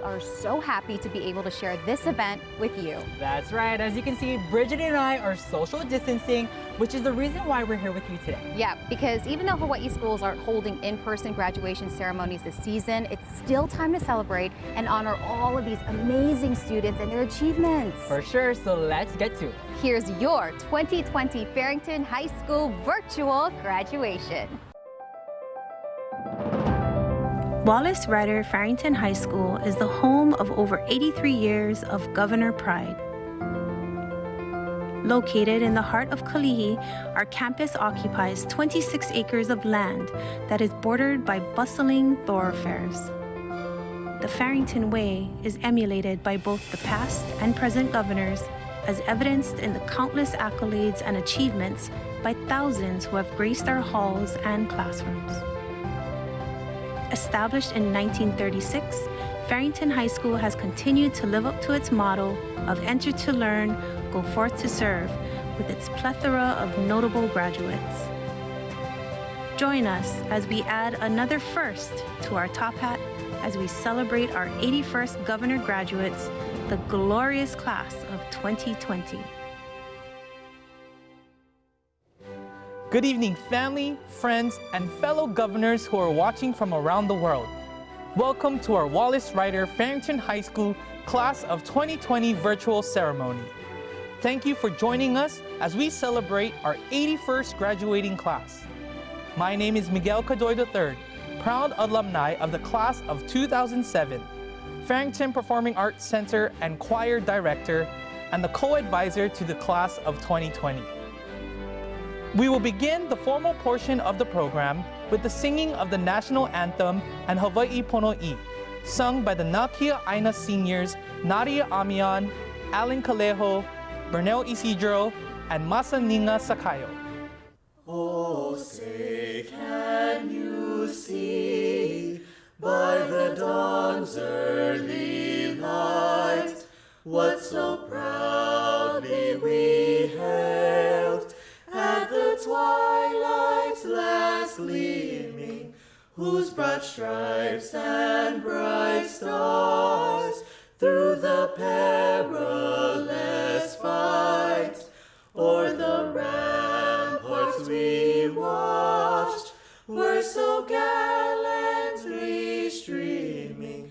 are so happy to be able to share this event with you. That's right. As you can see, Bridget and I are social distancing, which is the reason why we're here with you today. Yeah, because even though Hawaii schools aren't holding in-person graduation ceremonies this season, it's still time to celebrate and honor all of these amazing students and their achievements. For sure, so let's get to it. Here's your 2020 Farrington High School virtual graduation. Wallace Ryder Farrington High School is the home of over 83 years of Governor Pride. Located in the heart of Kalihi, our campus occupies 26 acres of land that is bordered by bustling thoroughfares. The Farrington Way is emulated by both the past and present governors, as evidenced in the countless accolades and achievements by thousands who have graced our halls and classrooms. Established in 1936, Farrington High School has continued to live up to its motto of enter to learn, go forth to serve, with its plethora of notable graduates. Join us as we add another first to our top hat as we celebrate our 81st Governor graduates, the glorious class of 2020. Good evening, family, friends, and fellow governors who are watching from around the world. Welcome to our Wallace Ryder Farrington High School Class of 2020 virtual ceremony. Thank you for joining us as we celebrate our 81st graduating class. My name is Miguel Cadoy III, proud alumni of the class of 2007, Farrington Performing Arts Center and Choir Director, and the co-advisor to the class of 2020. We will begin the formal portion of the program with the singing of the national anthem and Hawaii Pono'i, sung by the Nakia Aina seniors Nadia Amian, Alan Kaleho, Bernel Isidro, and Masaninga Sakayo. Oh, say can you see by the dawn's early light what so proudly we hailed at the twilight's last gleaming, whose broad stripes and bright stars through the perilous fight o'er the ramparts we watched were so gallantly streaming,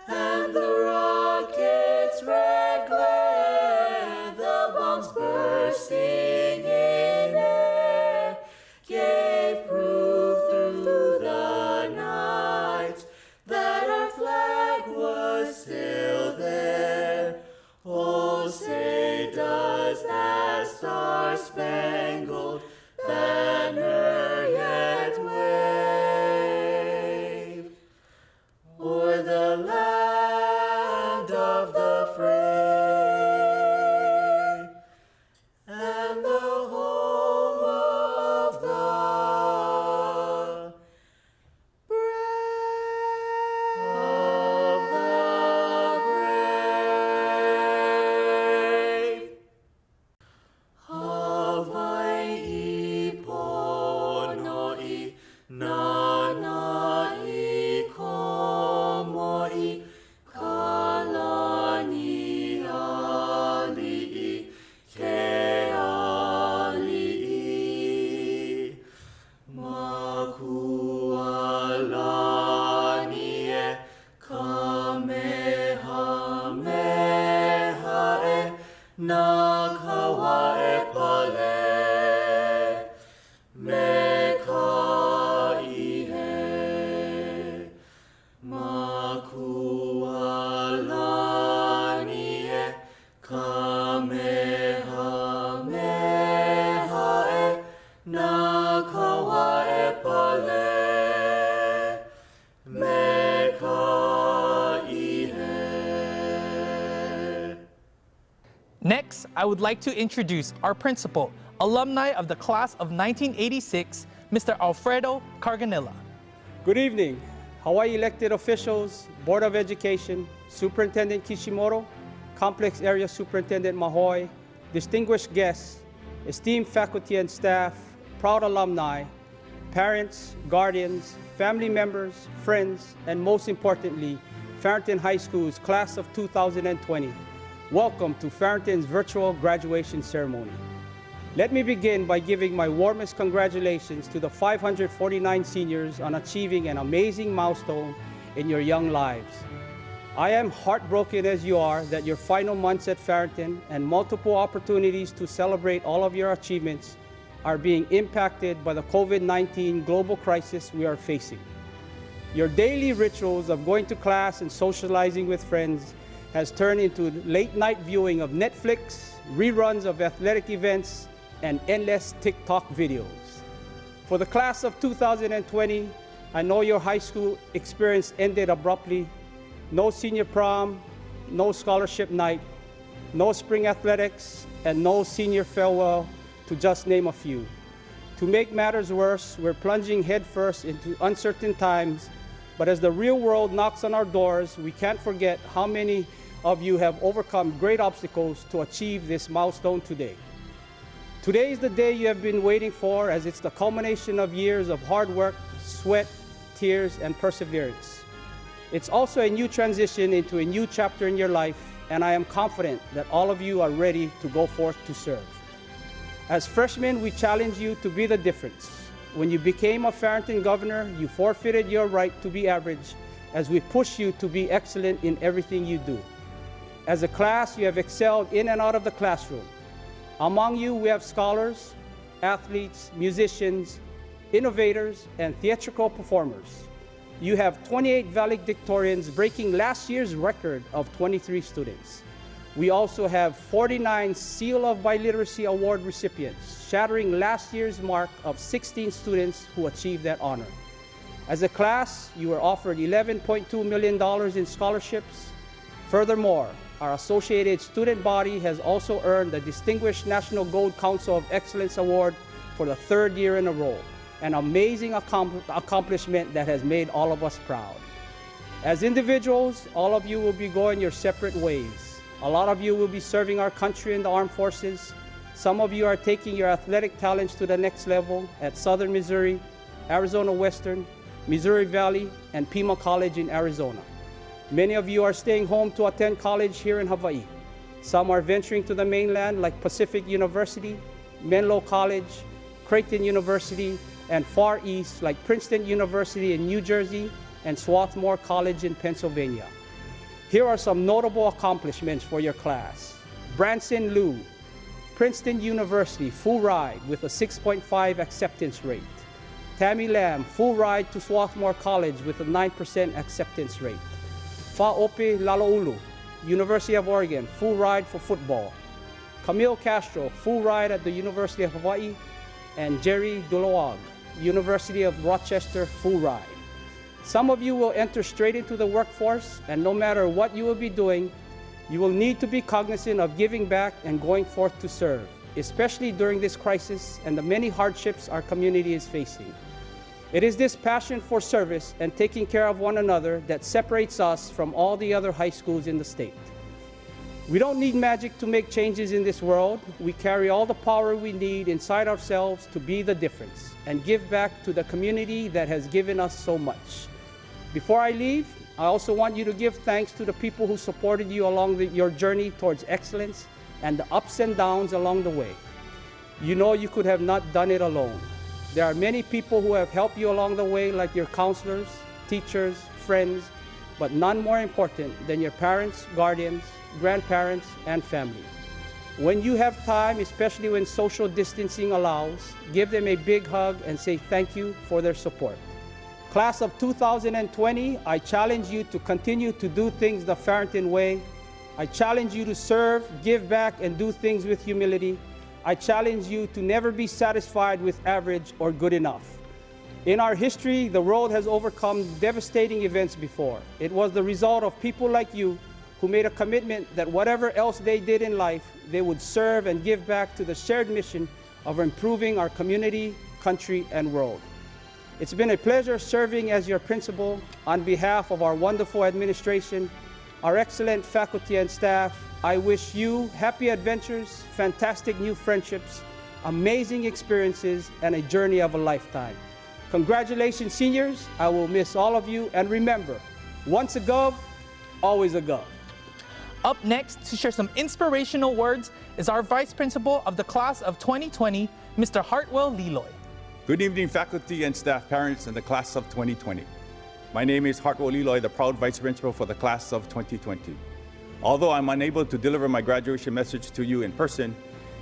and the rockets' red glare, the bombs bursting in air, gave proof through the night that our flag was still there. Oh, say does that star-spangled banner yet wave o'er the land of the free and the home of the brave. Hawaii Pono'i, Nana'i Komoi, Kalani Ali'i, Ke Ali'i, Makualani e Kamehameha e Nakawa e Pale, Mekaihe, Makualani e Kamehameha e Nakawa e Pale, Mekaihe. Next, I would like to introduce our principal, alumni of the class of 1986, Mr. Alfredo Carganilla. Good evening, Hawaii elected officials, Board of Education, Superintendent Kishimoto, Complex Area Superintendent Mahoy, distinguished guests, esteemed faculty and staff, proud alumni, parents, guardians, family members, friends, and most importantly, Farrington High School's class of 2020. Welcome to Farrington's virtual graduation ceremony. Let me begin by giving my warmest congratulations to the 549 seniors on achieving an amazing milestone in your young lives. I am heartbroken as you are that your final months at Farrington and multiple opportunities to celebrate all of your achievements are being impacted by the COVID-19 global crisis we are facing. Your daily rituals of going to class and socializing with friends has turned into late-night viewing of Netflix, reruns of athletic events, and endless TikTok videos. For the class of 2020, I know your high school experience ended abruptly. No senior prom, no scholarship night, no spring athletics, and no senior farewell, to just name a few. To make matters worse, we're plunging headfirst into uncertain times, but as the real world knocks on our doors, we can't forget how many of you have overcome great obstacles to achieve this milestone today. Today is the day you have been waiting for, as it's the culmination of years of hard work, sweat, tears, and perseverance. It's also a new transition into a new chapter in your life, and I am confident that all of you are ready to go forth to serve. As freshmen, we challenge you to be the difference. When you became a Farrington governor, you forfeited your right to be average, as we push you to be excellent in everything you do. As a class, you have excelled in and out of the classroom. Among you, we have scholars, athletes, musicians, innovators, and theatrical performers. You have 28 valedictorians, breaking last year's record of 23 students. We also have 49 Seal of Biliteracy Award recipients, shattering last year's mark of 16 students who achieved that honor. As a class, you were offered $11.2 million in scholarships. Furthermore, our associated student body has also earned the Distinguished National Gold Council of Excellence Award for the third year in a row, an amazing accomplishment that has made all of us proud. As individuals, all of you will be going your separate ways. A lot of you will be serving our country in the armed forces. Some of you are taking your athletic talents to the next level at Southern Missouri, Arizona Western, Missouri Valley, and Pima College in Arizona. Many of you are staying home to attend college here in Hawaii. Some are venturing to the mainland like Pacific University, Menlo College, Creighton University, and Far East like Princeton University in New Jersey and Swarthmore College in Pennsylvania. Here are some notable accomplishments for your class. Branson Liu, Princeton University, full ride with a 6.5 acceptance rate. Tammy Lam, full ride to Swarthmore College with a 9% acceptance rate. Fa'ope Lalaulu, University of Oregon, full ride for football. Camille Castro, full ride at the University of Hawaii. And Jerry Dulawag, University of Rochester, full ride. Some of you will enter straight into the workforce, and no matter what you will be doing, you will need to be cognizant of giving back and going forth to serve, especially during this crisis and the many hardships our community is facing. It is this passion for service and taking care of one another that separates us from all the other high schools in the state. We don't need magic to make changes in this world. We carry all the power we need inside ourselves to be the difference and give back to the community that has given us so much. Before I leave, I also want you to give thanks to the people who supported you along your journey towards excellence and the ups and downs along the way. You know you could have not done it alone. There are many people who have helped you along the way, like your counselors, teachers, friends, but none more important than your parents, guardians, grandparents, and family. When you have time, especially when social distancing allows, give them a big hug and say thank you for their support. Class of 2020, I challenge you to continue to do things the Farrington way. I challenge you to serve, give back, and do things with humility. I challenge you to never be satisfied with average or good enough. In our history, the world has overcome devastating events before. It was the result of people like you who made a commitment that whatever else they did in life, they would serve and give back to the shared mission of improving our community, country, and world. It's been a pleasure serving as your principal. On behalf of our wonderful administration, our excellent faculty and staff, I wish you happy adventures, fantastic new friendships, amazing experiences, and a journey of a lifetime. Congratulations, seniors. I will miss all of you. And remember, once a Gov, always a gov. Up next to share some inspirational words is our Vice Principal of the Class of 2020, Mr. Hartwell Liloy. Good evening, faculty and staff, parents, and the Class of 2020. My name is Hartwell Liloy, the proud Vice Principal for the Class of 2020. Although I'm unable to deliver my graduation message to you in person,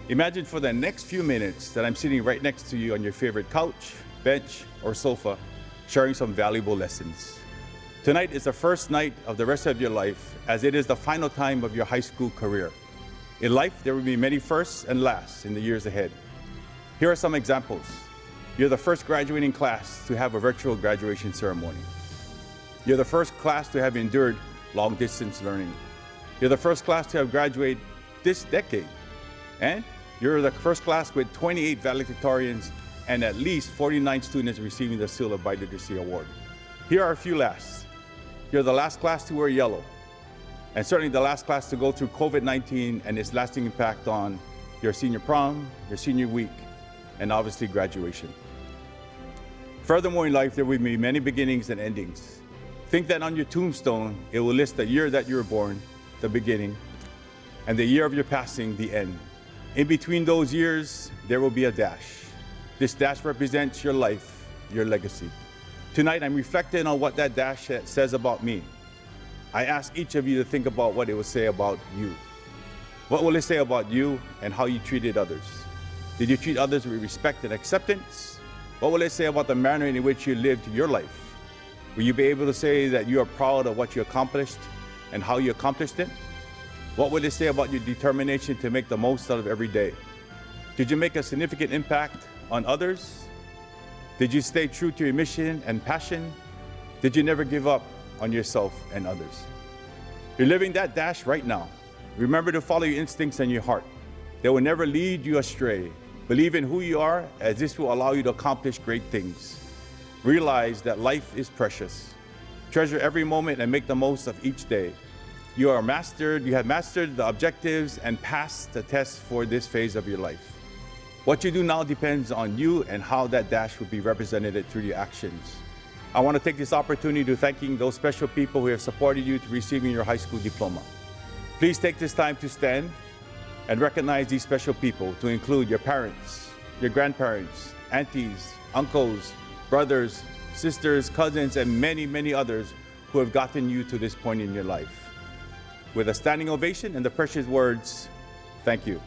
imagine for the next few minutes that I'm sitting right next to you on your favorite couch, bench, or sofa, sharing some valuable lessons. Tonight is the first night of the rest of your life, as it is the final time of your high school career. In life, there will be many firsts and lasts in the years ahead. Here are some examples. You're the first graduating class to have a virtual graduation ceremony. You're the first class to have endured long-distance learning. You're the first class to have graduated this decade. And you're the first class with 28 valedictorians and at least 49 students receiving the Seal of Biliteracy Award. Here are a few lasts. You're the last class to wear yellow, and certainly the last class to go through COVID-19 and its lasting impact on your senior prom, your senior week, and obviously graduation. Furthermore, in life, there will be many beginnings and endings. Think that on your tombstone, it will list the year that you were born, the beginning, and the year of your passing, the end. In between those years, there will be a dash. This dash represents your life, your legacy. Tonight, I'm reflecting on what that dash says about me. I ask each of you to think about what it will say about you. What will it say about you and how you treated others? Did you treat others with respect and acceptance? What will it say about the manner in which you lived your life? Will you be able to say that you are proud of what you accomplished and how you accomplished it? What will it say about your determination to make the most out of every day? Did you make a significant impact on others? Did you stay true to your mission and passion? Did you never give up on yourself and others? You're living that dash right now. Remember to follow your instincts and your heart. They will never lead you astray. Believe in who you are, as this will allow you to accomplish great things. Realize that life is precious. Treasure every moment and make the most of each day. You have mastered the objectives and passed the test for this phase of your life. What you do now depends on you and how that dash will be represented through your actions. I want to take this opportunity to thanking those special people who have supported you to receiving your high school diploma. Please take this time to stand and recognize these special people, to include your parents, your grandparents, aunties, uncles, brothers, sisters, cousins, and many, many others who have gotten you to this point in your life. With a standing ovation and the precious words, thank you.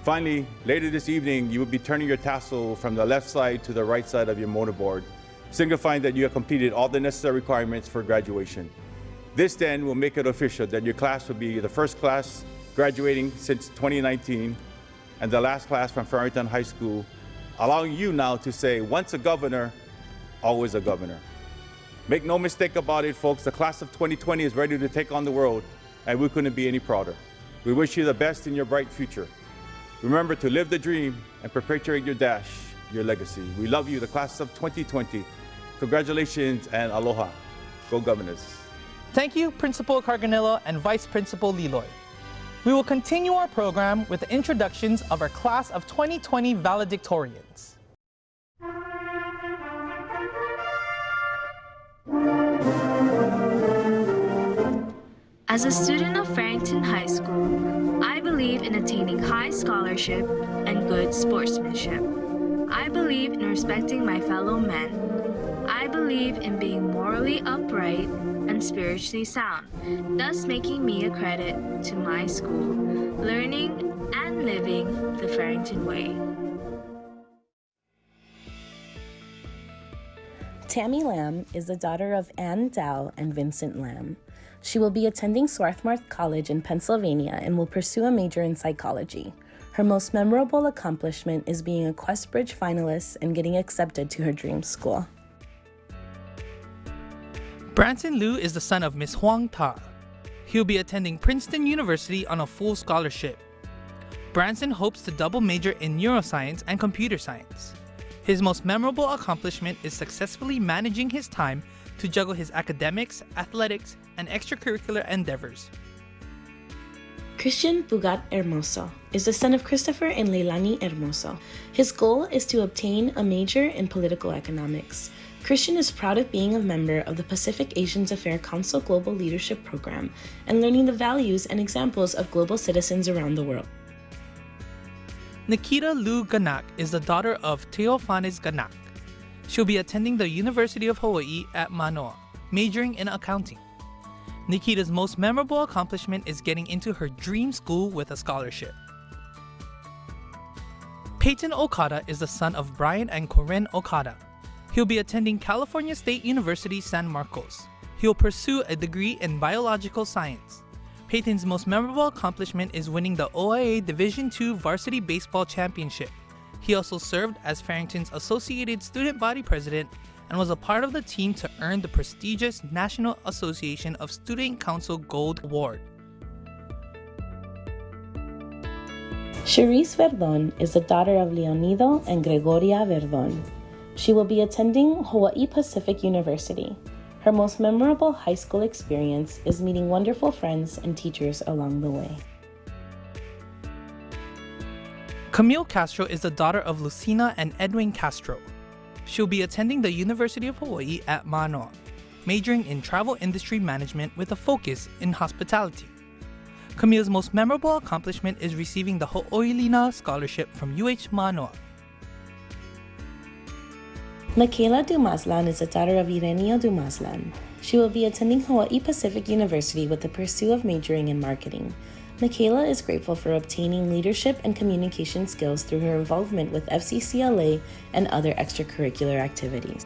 Finally, later this evening, you will be turning your tassel from the left side to the right side of your motorboard, signifying that you have completed all the necessary requirements for graduation. This then will make it official that your class will be the first class graduating since 2019 and the last class from Farrington High School, allowing you now to say, once a governor, always a governor. Make no mistake about it, folks, the class of 2020 is ready to take on the world, and we couldn't be any prouder. We wish you the best in your bright future. Remember to live the dream and perpetuate your dash, your legacy. We love you, the class of 2020. Congratulations and aloha. Go Governors. Thank you, Principal Carganillo and Vice Principal Liloy. We will continue our program with the introductions of our Class of 2020 valedictorians. As a student of Farrington High School, I believe in attaining high scholarship and good sportsmanship. I believe in respecting my fellow men. I believe in being morally upright and spiritually sound, thus making me a credit to my school, learning and living the Farrington way. Tammy Lamb is the daughter of Ann Dow and Vincent Lamb. She will be attending Swarthmore College in Pennsylvania and will pursue a major in psychology. Her most memorable accomplishment is being a Questbridge finalist and getting accepted to her dream school. Branson Liu is the son of Miss Huang Ta. He'll be attending Princeton University on a full scholarship. Branson hopes to double major in neuroscience and computer science. His most memorable accomplishment is successfully managing his time to juggle his academics, athletics, and extracurricular endeavors. Christian Bugat Hermoso is the son of Christopher and Leilani Hermoso. His goal is to obtain a major in political economics. Christian is proud of being a member of the Pacific Asians Affairs Council Global Leadership Program and learning the values and examples of global citizens around the world. Nikita Lou Ganak is the daughter of Teophanes Ganak. She'll be attending the University of Hawaii at Manoa, majoring in accounting. Nikita's most memorable accomplishment is getting into her dream school with a scholarship. Peyton Okada is the son of Brian and Corinne Okada. He'll be attending California State University San Marcos. He'll pursue a degree in biological science. Peyton's most memorable accomplishment is winning the OIA Division II Varsity Baseball Championship. He also served as Farrington's Associated Student Body President and was a part of the team to earn the prestigious National Association of Student Council Gold Award. Cherise Verdon is the daughter of Leonido and Gregoria Verdon. She will be attending Hawaii Pacific University. Her most memorable high school experience is meeting wonderful friends and teachers along the way. Camille Castro is the daughter of Lucina and Edwin Castro. She'll be attending the University of Hawaii at Manoa, majoring in travel industry management with a focus in hospitality. Camille's most memorable accomplishment is receiving the Ho'oilina Scholarship from UH Manoa. Michaela Dumaslan is the daughter of Ireneo Dumaslan. She will be attending Hawaii Pacific University with the pursuit of majoring in marketing. Michaela is grateful for obtaining leadership and communication skills through her involvement with FCCLA and other extracurricular activities.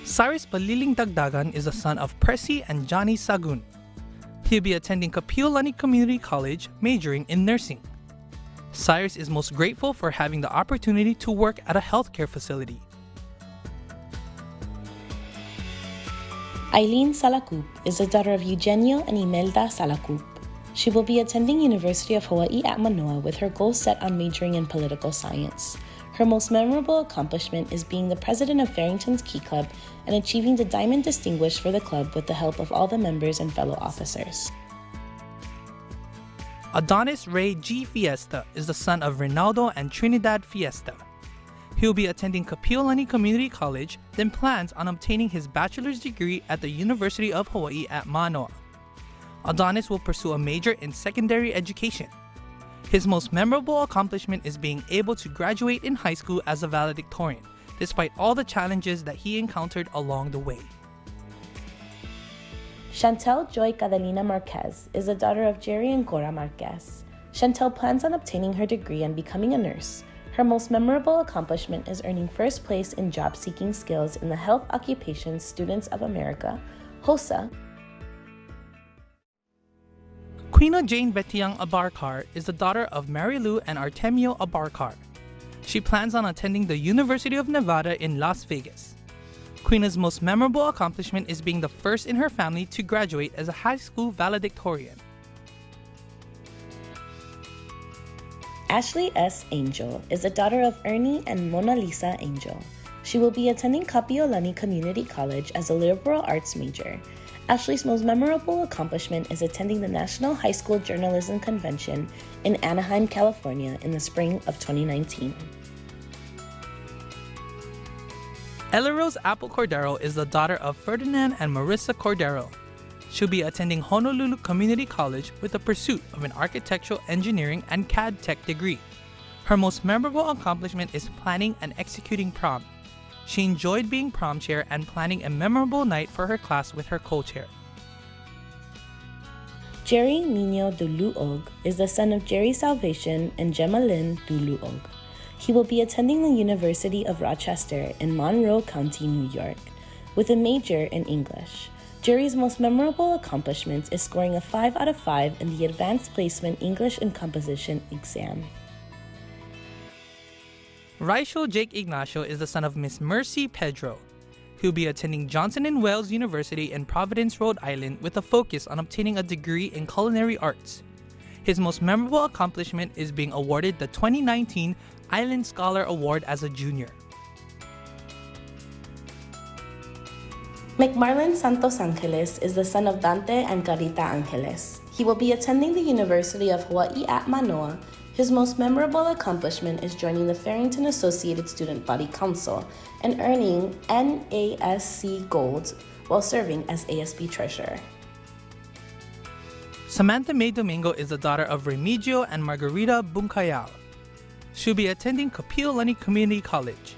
Cyrus Paliling Dagdagan is the son of Percy and Johnny Sagun. He'll be attending Kapiolani Community College, majoring in nursing. Cyrus is most grateful for having the opportunity to work at a healthcare facility. Eileen Salacup is the daughter of Eugenio and Imelda Salacup. She will be attending University of Hawaii at Manoa with her goals set on majoring in political science. Her most memorable accomplishment is being the president of Farrington's Key Club and achieving the Diamond Distinguished for the club with the help of all the members and fellow officers. Adonis Ray G. Fiesta is the son of Rinaldo and Trinidad Fiesta. He'll be attending Kapiolani Community College, then plans on obtaining his bachelor's degree at the University of Hawaii at Manoa. Adonis will pursue a major in secondary education. His most memorable accomplishment is being able to graduate in high school as a valedictorian, despite all the challenges that he encountered along the way. Chantel Joy Catalina Marquez is the daughter of Jerry and Cora Marquez. Chantel plans on obtaining her degree and becoming a nurse. Her most memorable accomplishment is earning first place in job-seeking skills in the Health Occupations Students of America, HOSA. Quina Jane Betiang Abarkar is the daughter of Mary Lou and Artemio Abarkar. She plans on attending the University of Nevada in Las Vegas. Quina's most memorable accomplishment is being the first in her family to graduate as a high school valedictorian. Ashley S. Angel is the daughter of Ernie and Mona Lisa Angel. She will be attending Kapiolani Community College as a liberal arts major. Ashley's most memorable accomplishment is attending the National High School Journalism Convention in Anaheim, California in the spring of 2019. Elarose Apple Cordero is the daughter of Ferdinand and Marissa Cordero. She'll be attending Honolulu Community College with the pursuit of an architectural engineering and CAD tech degree. Her most memorable accomplishment is planning and executing prom. She enjoyed being prom chair and planning a memorable night for her class with her co-chair. Jerry Nino Duluog is the son of Jerry Salvation and Gemma Lynn Duluog. He will be attending the University of Rochester in Monroe County, New York, with a major in English. Jerry's most memorable accomplishment is scoring a 5 out of 5 in the Advanced Placement English and Composition exam. Raicho Jake Ignacio is the son of Miss Mercy Pedro. He'll be attending Johnson & Wales University in Providence, Rhode Island with a focus on obtaining a degree in culinary arts. His most memorable accomplishment is being awarded the 2019 Island Scholar Award as a junior. McMarlin Santos Angeles is the son of Dante and Carita Angeles. He will be attending the University of Hawaii at Manoa His most memorable accomplishment is joining the Farrington Associated Student Body Council and earning NASC Gold while serving as ASB Treasurer. Samantha May Domingo is the daughter of Remigio and Margarita Buncayal. She'll be attending Kapiolani Community College.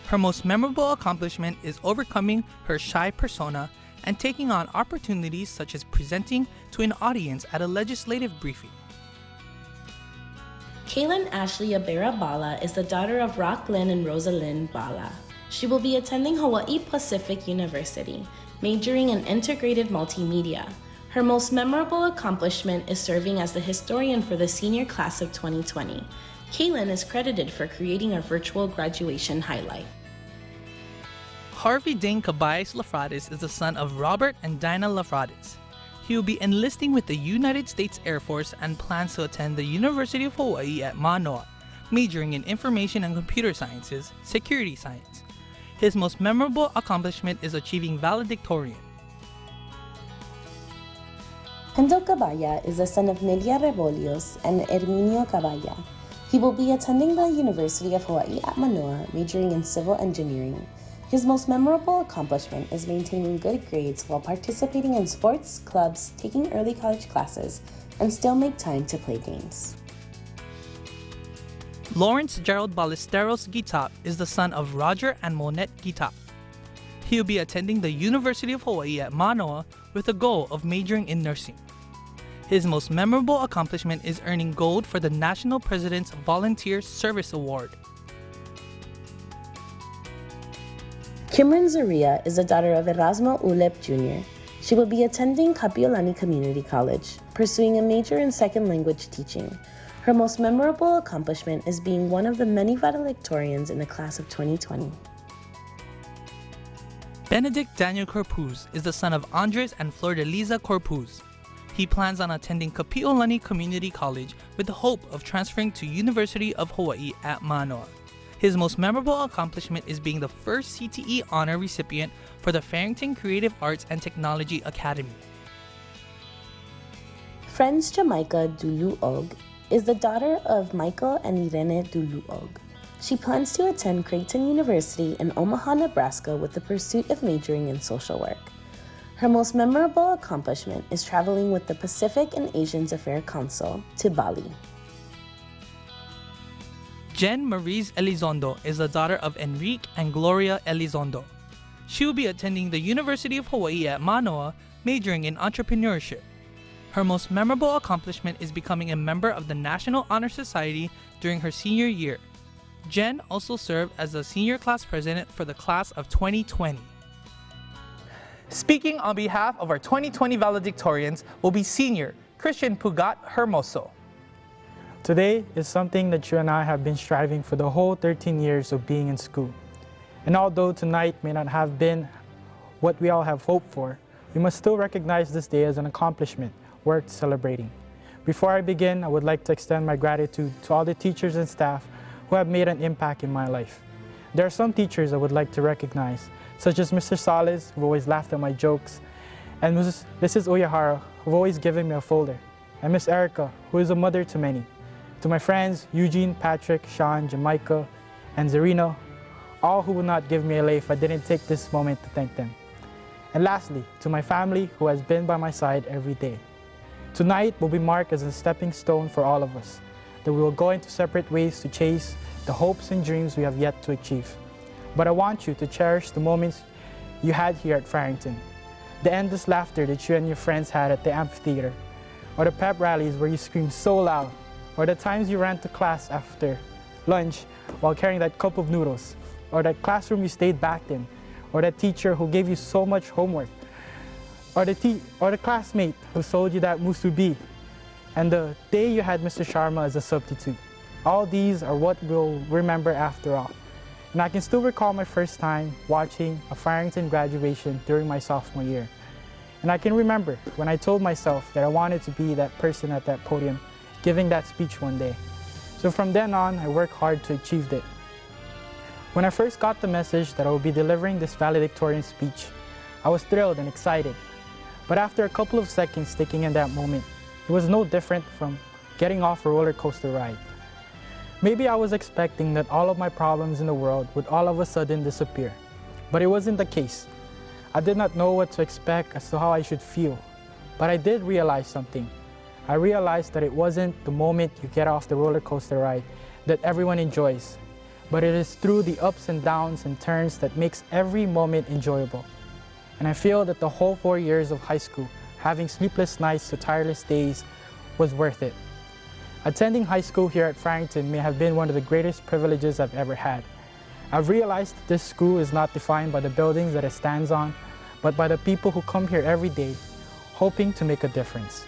Her most memorable accomplishment is overcoming her shy persona and taking on opportunities such as presenting to an audience at a legislative briefing. Kaylin Ashley Abera Bala is the daughter of Rock Lynn and Rosalind Bala. She will be attending Hawaii Pacific University, majoring in integrated multimedia. Her most memorable accomplishment is serving as the historian for the senior class of 2020. Kaylin is credited for creating our virtual graduation highlight. Harvey Dane Cabayas Lafrades is the son of Robert and Dinah Lafrades. He will be enlisting with the United States Air Force and plans to attend the University of Hawaii at Manoa, majoring in Information and Computer Sciences, Security Science. His most memorable accomplishment is achieving valedictorian. Endo Cabaya is the son of Nelia Rebolios and Herminio Cabaya. He will be attending the University of Hawaii at Manoa, majoring in civil engineering. His most memorable accomplishment is maintaining good grades while participating in sports, clubs, taking early college classes, and still make time to play games. Lawrence Gerald Ballesteros Gitap is the son of Roger and Monette Gitap. He will be attending the University of Hawaii at Manoa with the goal of majoring in nursing. His most memorable accomplishment is earning gold for the National President's Volunteer Service Award. Kimran Zaria is the daughter of Erasmo Ulep Jr. She will be attending Kapiolani Community College, pursuing a major in second language teaching. Her most memorable accomplishment is being one of the many valedictorians in the class of 2020. Benedict Daniel Corpuz is the son of Andres and Flordelisa Corpuz. He plans on attending Kapiolani Community College with the hope of transferring to University of Hawaii at Manoa. His most memorable accomplishment is being the first CTE honor recipient for the Farrington Creative Arts and Technology Academy. Friends Jamaica Duluog is the daughter of Michael and Irene Duluog. She plans to attend Creighton University in Omaha, Nebraska with the pursuit of majoring in social work. Her most memorable accomplishment is traveling with the Pacific and Asian Affairs Council to Bali. Jen Maurice Elizondo is the daughter of Enrique and Gloria Elizondo. She will be attending the University of Hawaii at Manoa, majoring in entrepreneurship. Her most memorable accomplishment is becoming a member of the National Honor Society during her senior year. Jen also served as the senior class president for the class of 2020. Speaking on behalf of our 2020 valedictorians will be senior Christian Pugat Hermoso. Today is something that you and I have been striving for the whole 13 years of being in school. And although tonight may not have been what we all have hoped for, we must still recognize this day as an accomplishment worth celebrating. Before I begin, I would like to extend my gratitude to all the teachers and staff who have made an impact in my life. There are some teachers I would like to recognize, such as Mr. Salas, who always laughed at my jokes, and Mrs. Uyahara, who have always given me a folder, and Miss Erica, who is a mother to many. To my friends, Eugene, Patrick, Sean, Jamaica, and Zarina, all who would not give me a lay if I didn't take this moment to thank them. And lastly, to my family who has been by my side every day. Tonight will be marked as a stepping stone for all of us, that we will go into separate ways to chase the hopes and dreams we have yet to achieve. But I want you to cherish the moments you had here at Farrington, the endless laughter that you and your friends had at the amphitheater, or the pep rallies where you screamed so loud, or the times you ran to class after lunch while carrying that cup of noodles, or that classroom you stayed back in, or that teacher who gave you so much homework, or the classmate who sold you that musubi, and the day you had Mr. Sharma as a substitute. All these are what we'll remember after all. And I can still recall my first time watching a Farrington graduation during my sophomore year. And I can remember when I told myself that I wanted to be that person at that podium giving that speech one day. So from then on, I worked hard to achieve it. When I first got the message that I would be delivering this valedictorian speech, I was thrilled and excited. But after a couple of seconds taking in that moment, it was no different from getting off a roller coaster ride. Maybe I was expecting that all of my problems in the world would all of a sudden disappear, but it wasn't the case. I did not know what to expect as to how I should feel, but I did realize something. I realized that it wasn't the moment you get off the roller coaster ride that everyone enjoys, but it is through the ups and downs and turns that makes every moment enjoyable. And I feel that the whole 4 years of high school, having sleepless nights to tireless days, was worth it. Attending high school here at Farrington may have been one of the greatest privileges I've ever had. I've realized that this school is not defined by the buildings that it stands on, but by the people who come here every day, hoping to make a difference.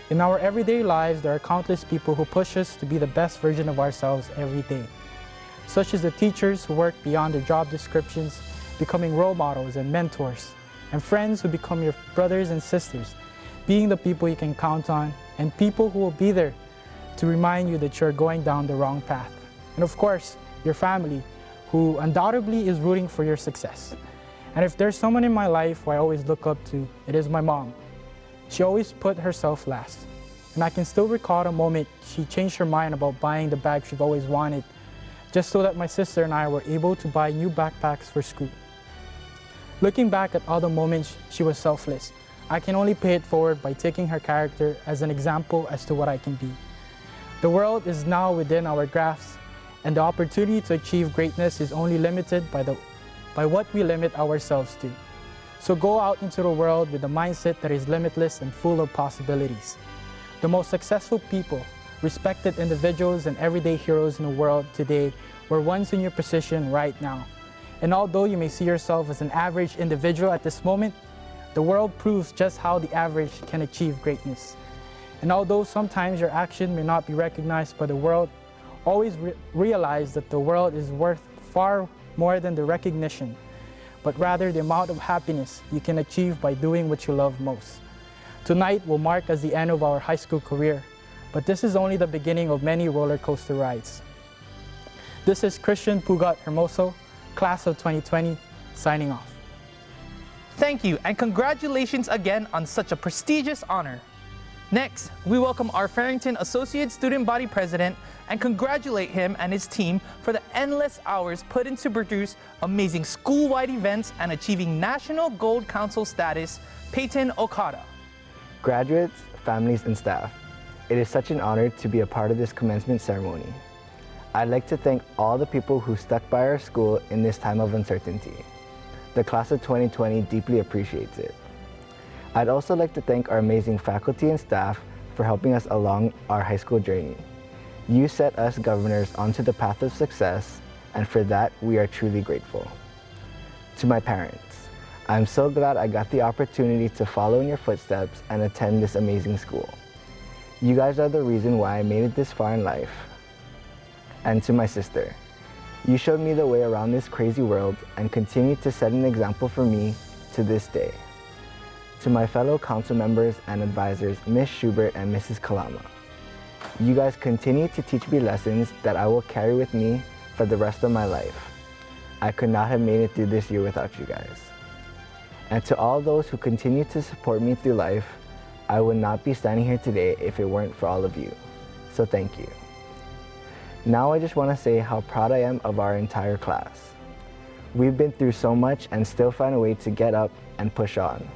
In our everyday lives, there are countless people who push us to be the best version of ourselves every day, such as the teachers who work beyond their job descriptions, becoming role models and mentors, and friends who become your brothers and sisters, being the people you can count on, and people who will be there to remind you that you're going down the wrong path. And of course, your family, who undoubtedly is rooting for your success. And if there's someone in my life who I always look up to, it is my mom. She always put herself last. And I can still recall the moment she changed her mind about buying the bag she've always wanted, just so that my sister and I were able to buy new backpacks for school. Looking back at all the moments she was selfless, I can only pay it forward by taking her character as an example as to what I can be. The world is now within our grasp, and the opportunity to achieve greatness is only limited by what we limit ourselves to. So go out into the world with a mindset that is limitless and full of possibilities. The most successful people, respected individuals, and everyday heroes in the world today were ones in your position right now. And although you may see yourself as an average individual at this moment, the world proves just how the average can achieve greatness. And although sometimes your action may not be recognized by the world, always realize that the world is worth far more than the recognition, but rather the amount of happiness you can achieve by doing what you love most. Tonight will mark as the end of our high school career, but this is only the beginning of many roller coaster rides. This is Christian Pugat Hermoso, class of 2020, signing off. Thank you, and congratulations again on such a prestigious honor. Next, we welcome our Farrington Associate Student Body President and congratulate him and his team for the endless hours put in to produce amazing school-wide events and achieving National Gold Council status, Peyton Okada. Graduates, families, and staff, it is such an honor to be a part of this commencement ceremony. I'd like to thank all the people who stuck by our school in this time of uncertainty. The class of 2020 deeply appreciates it. I'd also like to thank our amazing faculty and staff for helping us along our high school journey. You set us governors onto the path of success, and for that, we are truly grateful. To my parents, I'm so glad I got the opportunity to follow in your footsteps and attend this amazing school. You guys are the reason why I made it this far in life. And to my sister, you showed me the way around this crazy world and continue to set an example for me to this day. To my fellow council members and advisors, Ms. Schubert and Mrs. Kalama, you guys continue to teach me lessons that I will carry with me for the rest of my life. I could not have made it through this year without you guys. And to all those who continue to support me through life, I would not be standing here today if it weren't for all of you. So thank you. Now I just want to say how proud I am of our entire class. We've been through so much and still find a way to get up and push on.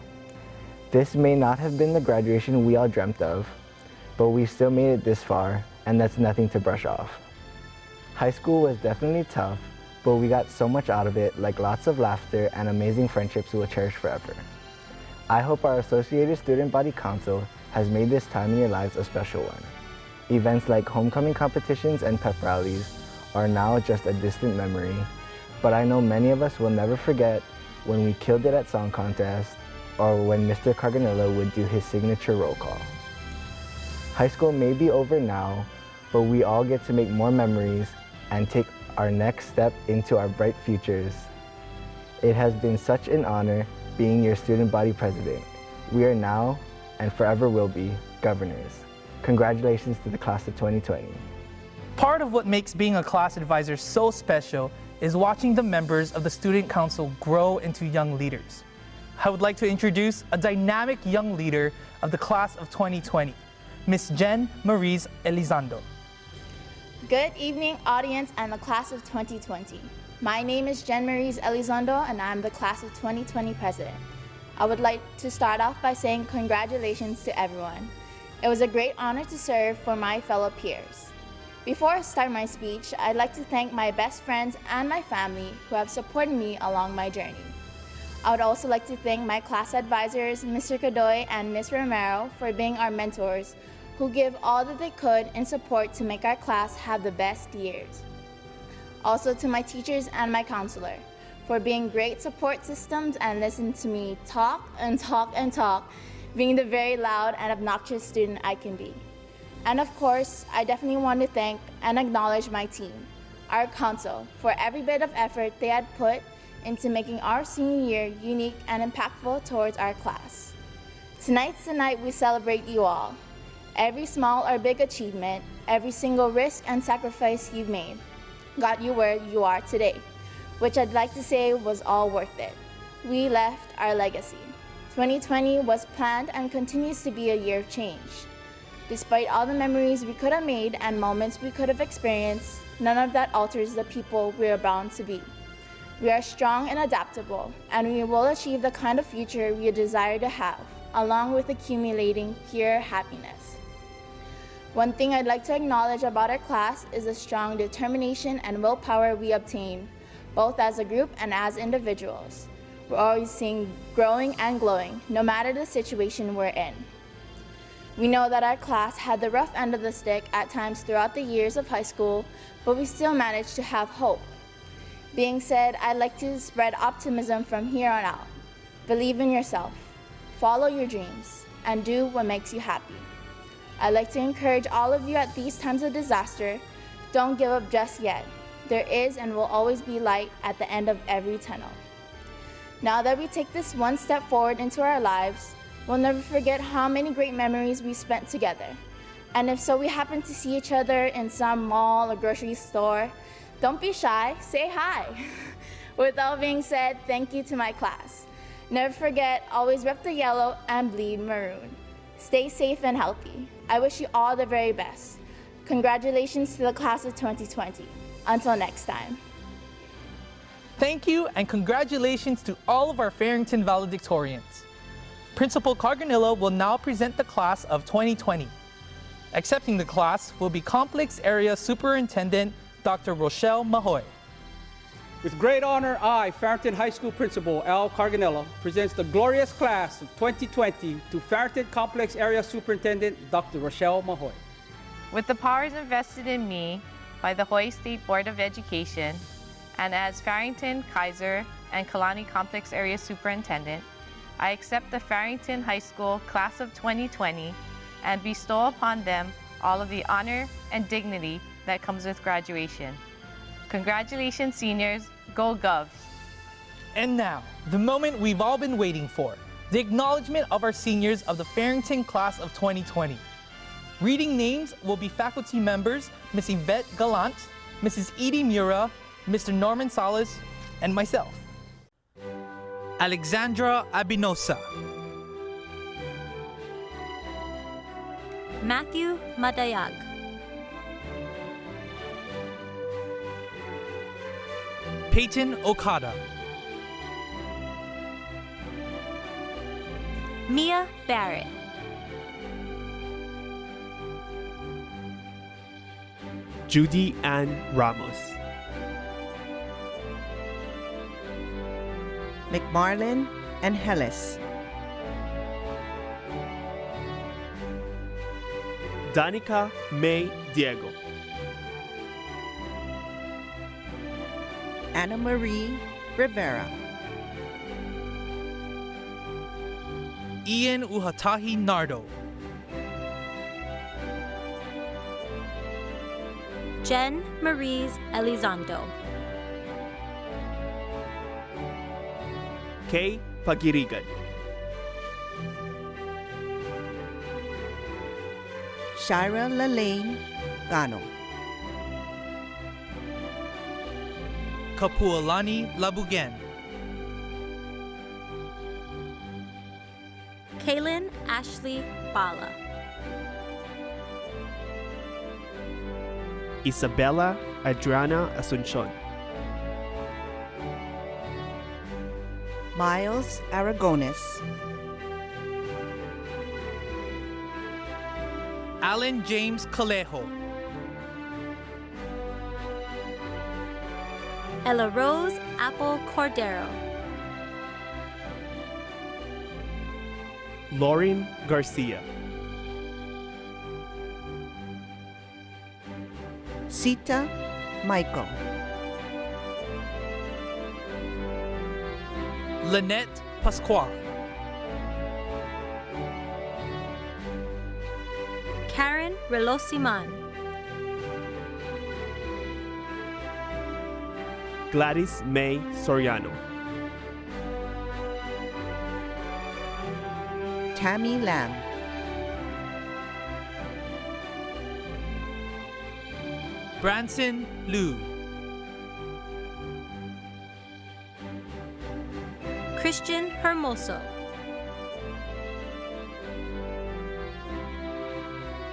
This may not have been the graduation we all dreamt of, but we still made it this far, and that's nothing to brush off. High school was definitely tough, but we got so much out of it, like lots of laughter and amazing friendships we'll cherish forever. I hope our Associated Student Body Council has made this time in your lives a special one. Events like homecoming competitions and pep rallies are now just a distant memory, but I know many of us will never forget when we killed it at song contest or when Mr. Carganillo would do his signature roll call. High school may be over now, but we all get to make more memories and take our next step into our bright futures. It has been such an honor being your student body president. We are now, and forever will be, governors. Congratulations to the class of 2020. Part of what makes being a class advisor so special is watching the members of the Student Council grow into young leaders. I would like to introduce a dynamic young leader of the class of 2020. Miss Jen Maurice Elizondo. Good evening, audience and the class of 2020. My name is Jen Maurice Elizondo, and I'm the class of 2020 president. I would like to start off by saying congratulations to everyone. It was a great honor to serve for my fellow peers. Before I start my speech, I'd like to thank my best friends and my family who have supported me along my journey. I would also like to thank my class advisors, Mr. Cadoy and Ms. Romero, for being our mentors, who give all that they could in support to make our class have the best years. Also to my teachers and my counselor, for being great support systems and listening to me talk and talk and talk, being the very loud and obnoxious student I can be. And of course, I definitely want to thank and acknowledge my team, our council, for every bit of effort they had put into making our senior year unique and impactful towards our class. Tonight's the night we celebrate you all. Every small or big achievement, every single risk and sacrifice you've made got you where you are today, which I'd like to say was all worth it. We left our legacy. 2020 was planned and continues to be a year of change. Despite all the memories we could have made and moments we could have experienced, none of that alters the people we are bound to be. We are strong and adaptable, and we will achieve the kind of future we desire to have, along with accumulating pure happiness. One thing I'd like to acknowledge about our class is the strong determination and willpower we obtain, both as a group and as individuals. We're always seeing growing and glowing, no matter the situation we're in. We know that our class had the rough end of the stick at times throughout the years of high school, but we still managed to have hope. Being said, I'd like to spread optimism from here on out. Believe in yourself, follow your dreams, and do what makes you happy. I'd like to encourage all of you at these times of disaster, don't give up just yet. There is and will always be light at the end of every tunnel. Now that we take this one step forward into our lives, we'll never forget how many great memories we spent together. And if so we happen to see each other in some mall or grocery store, don't be shy, say hi. With all being said, thank you to my class. Never forget, always rep the yellow and bleed maroon. Stay safe and healthy. I wish you all the very best. Congratulations to the class of 2020. Until next time. Thank you and congratulations to all of our Farrington valedictorians. Principal Carganillo will now present the class of 2020. Accepting the class will be Complex Area Superintendent Dr. Rochelle Mahoy. With great honor, I, Farrington High School Principal Al Carganillo, presents the glorious class of 2020 to Farrington Complex Area Superintendent Dr. Rochelle Mahoy. With the powers invested in me by the Hawaii State Board of Education, and as Farrington, Kaiser, and Kalani Complex Area Superintendent, I accept the Farrington High School Class of 2020 and bestow upon them all of the honor and dignity that comes with graduation. Congratulations, seniors. Go Govs! And now, the moment we've all been waiting for, the acknowledgement of our seniors of the Farrington Class of 2020. Reading names will be faculty members Ms. Yvette Gallant, Mrs. Edie Mura, Mr. Norman Salas, and myself. Alexandra Abinosa. Matthew Madayag. Peyton Okada. Mia Barrett. Judy Ann Ramos. McMarlin and Hellis. Danica May Diego. Anna Marie Rivera. Ian Uhatahi Nardo. Jen Maurice Elizondo. Kay Pagirigan. Shira Lalaine Gano. Kapualani Labugen. Kaylin Ashley Bala. Isabella Adriana Asuncion. Miles Aragones. Alan James Calejo. Ella Rose Apple Cordero. Lauren Garcia. Sita Michael. Lynette Pasqua. Karen Relosiman. Gladys May Soriano. Tammy Lamb. Branson Liu. Christian Hermoso.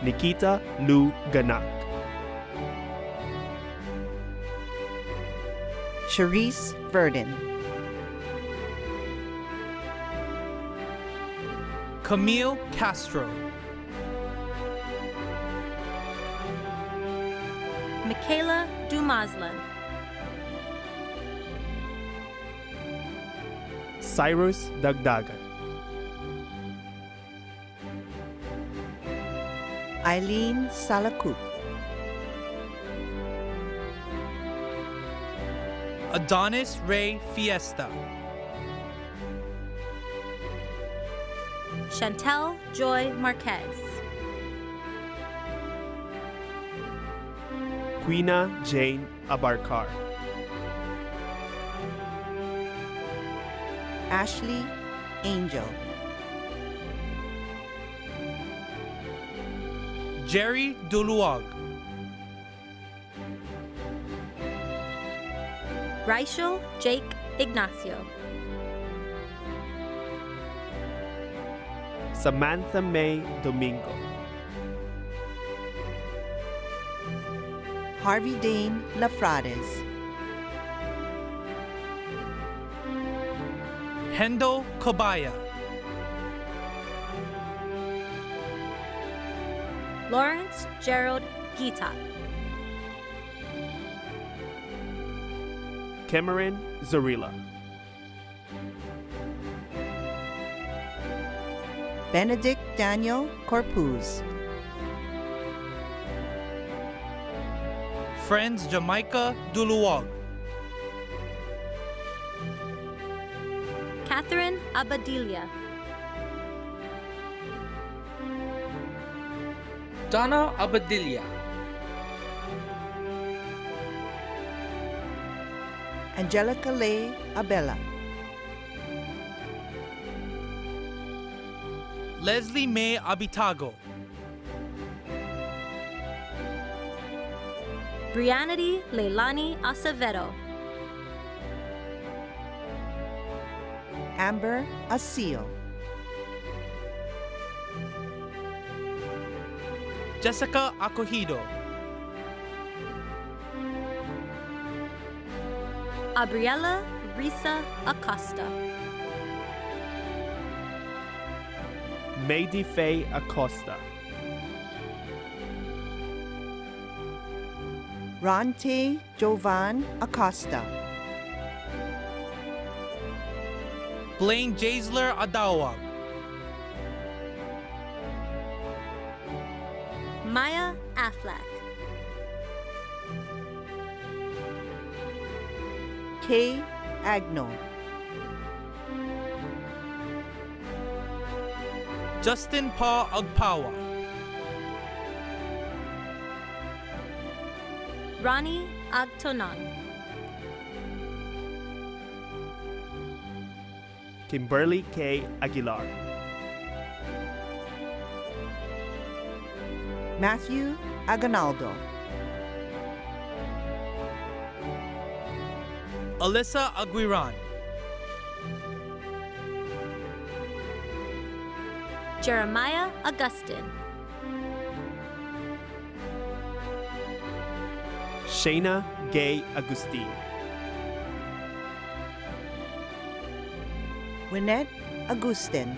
Nikita Lou Ganak. Charisse Verdon. Camille Castro. Michaela Dumaslan. Cyrus Dagdagan. Eileen Salakup. Adonis Ray Fiesta. Chantel Joy Marquez. Quina Jane Abarkar. Ashley Angel. Jerry Duluag. Rachel Jake Ignacio. Samantha May Domingo. Harvey Dane Lafrades. Hendo Kobaya. Lawrence Gerald Gita. Cameron Zorilla. Benedict Daniel Corpuz. Friends Jamaica Duluag. Catherine Abadilia. Donna Abadilia. Angelica Leigh Abella. Leslie May Abitago. Brianity Leilani Acevedo. Amber Asil. Jessica Acohido. Abriella Risa Acosta. Mady Faye Acosta. Ronte Jovan Acosta. Blaine Jaisler Adawag. Maya Affleck. Kay Agno. Justin Pa Agpawa. Ronnie Agtonan. Kimberly K. Aguilar. Matthew Agonaldo. Alyssa Aguiran. Jeremiah Augustin. Shayna Gay Agustin. Winnet Agustin.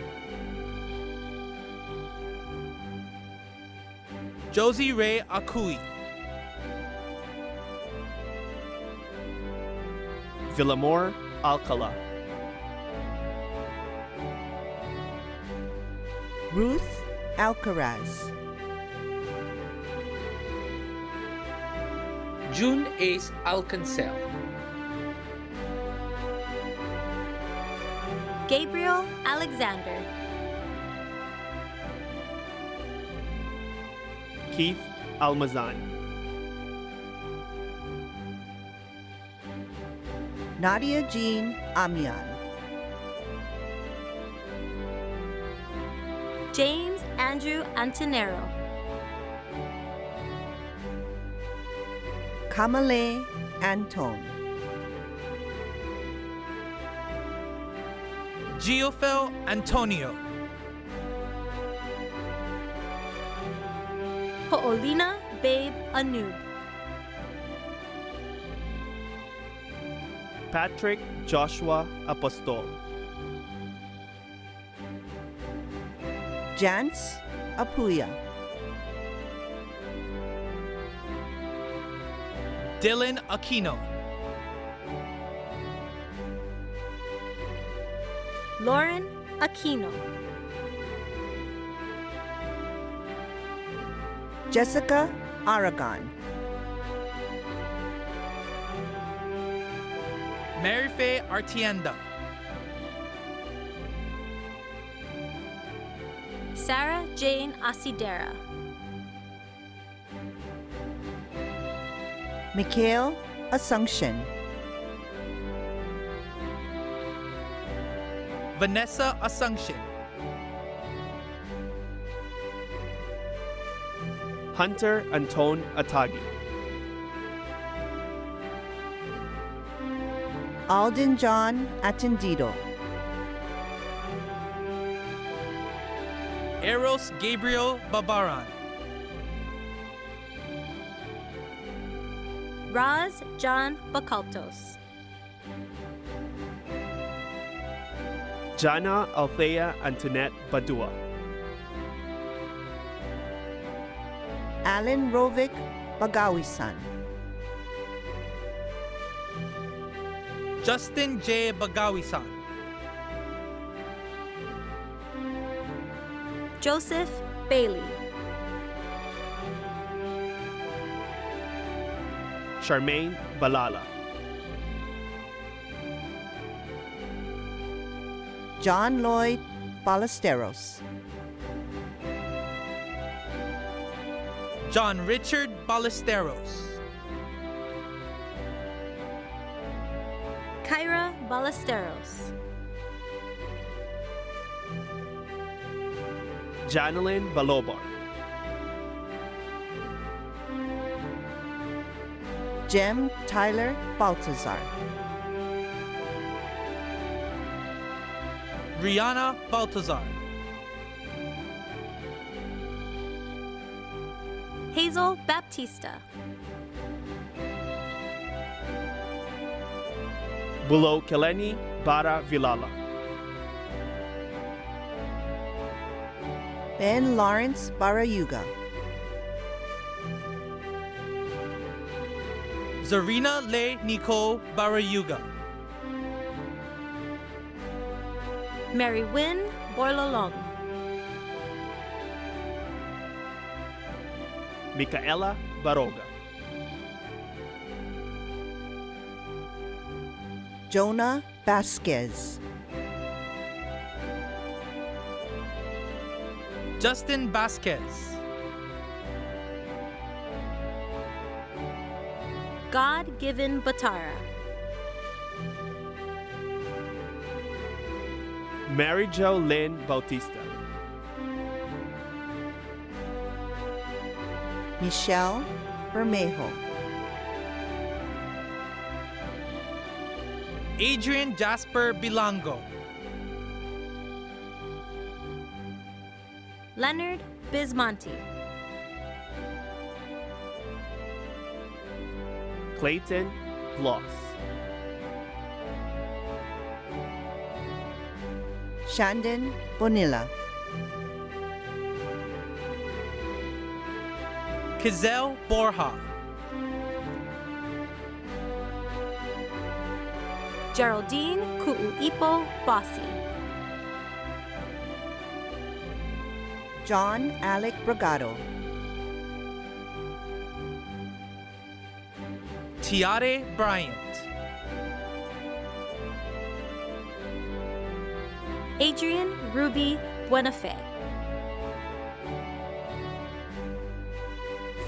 Josie Ray Akui. Villamor Alcala. Ruth Alcaraz. June Ace Alcancel. Gabriel Alexander. Keith Almazan. Nadia Jean Amian. James Andrew Antonero. Kamale Anton. Giofel Antonio. Ho'olina Babe Anub. Patrick Joshua Apostol. Jance Apuya. Dylan Aquino. Lauren Aquino. Jessica Aragon. Mary Faye Artienda. Sarah Jane Asidera. Mikhail Asuncion. Vanessa Asuncion. Hunter Anton Atagi. Alden John Atendido. Eros Gabriel Babaran. Raz John Bakaltos. Jana Althea Antoinette Badua. Alan Rovic Bagawisan. Justin J. Bagawisan. Joseph Bailey. Charmaine Balala. John Lloyd Ballesteros. John Richard Ballesteros. Kyra Ballesteros. Janelyn Balobar. Jem Tyler Baltazar. Rihanna Baltazar. Hazel Baptista. Bulo Keleni Bara Vilala. Ben Lawrence Barayuga. Zarina Le Nicole Barayuga. Mary Wynn Borlolong. Micaela Baroga. Jonah Vasquez. Justin Vasquez. God-given Batara. Mary Jo Lynn Bautista. Michelle Bermejo. Adrian Jasper Bilango. Leonard Bismonti. Clayton Vloss. Shandon Bonilla. Kizel Borja. Geraldine Kuuipo Bossi. John Alec Bragado. Tiare Bryant. Adrian Ruby Buenafe.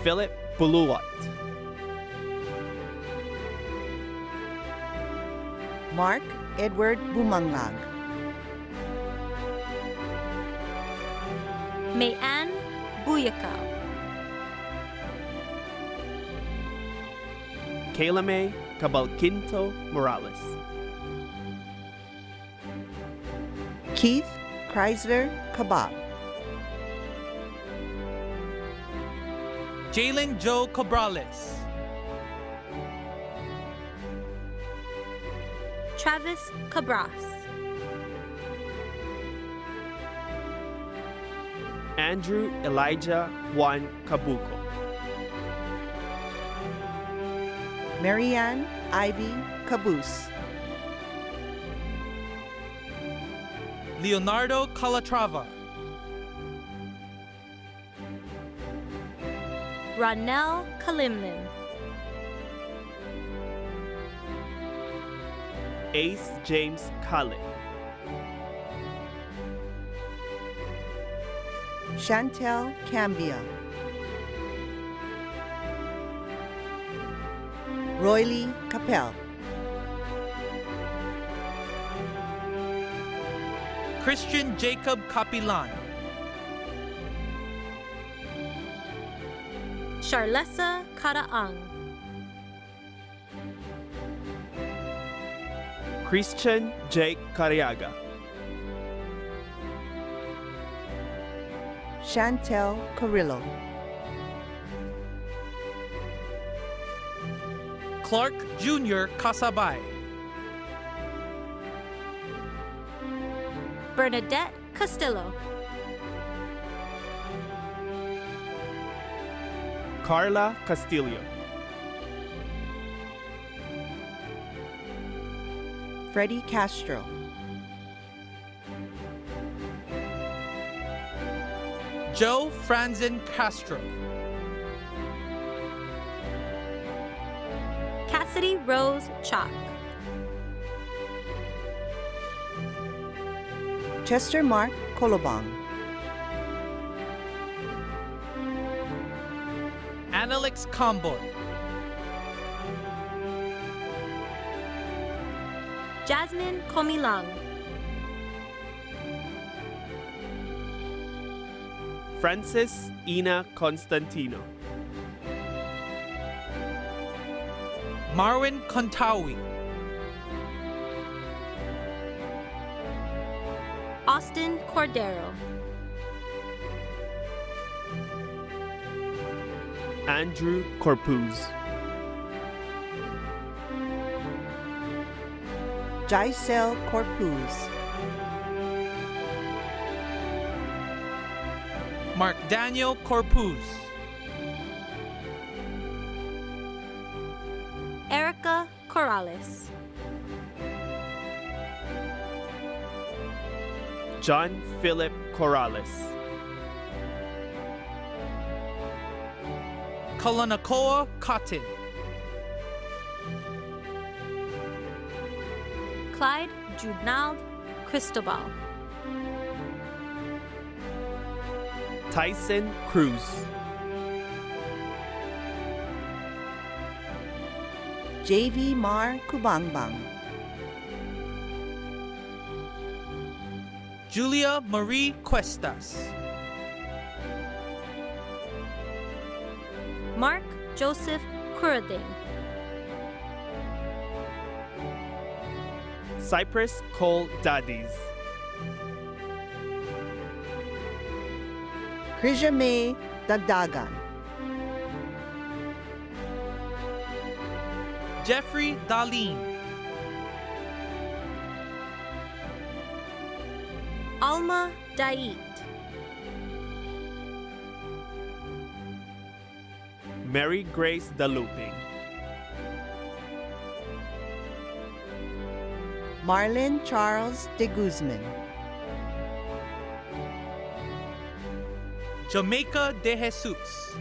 Philip Buluwat. Mark Edward Bumanglag. Mayanne Buyakaw. Kaylame Cabalquinto Morales. Keith Chrysler Kabab. Jalen Joe Cabrales. Travis Cabras. Andrew Elijah Juan Cabuco. Marianne Ivy Caboose. Leonardo Calatrava. Ronell Kalimlin. Ace James Khaled. Chantel Cambia. Roylee Capel. Christian Jacob Capilan. Charlessa Karaang. Christian Jake Cariaga. Chantel Carrillo. Clark Jr. Casabay. Bernadette Castillo. Carla Castillo. Freddie Castro. Joe Franzen Castro. Cassidy Rose Chalk. Chester Mark Kolobong. Annalix Comboy. Jasmine Komilang. Francis Ina Constantino. Marwin Kontawi. Austin Cordero. Andrew Corpuz. Giselle Corpuz. Mark Daniel Corpuz. Erica Corrales. John Philip Corrales. Kalanakoa Cotton. Clyde Judnald Cristobal. Tyson Cruz. JV Mar Kubangbang. Julia Marie Cuestas. Mark Joseph Kurading. Cypress Cole Daddies. Krisha May Dagdagan. Jeffrey Darlene. Alma Dait. Mary Grace Daluping. Marlon Charles de Guzman. Jamaica de Jesus.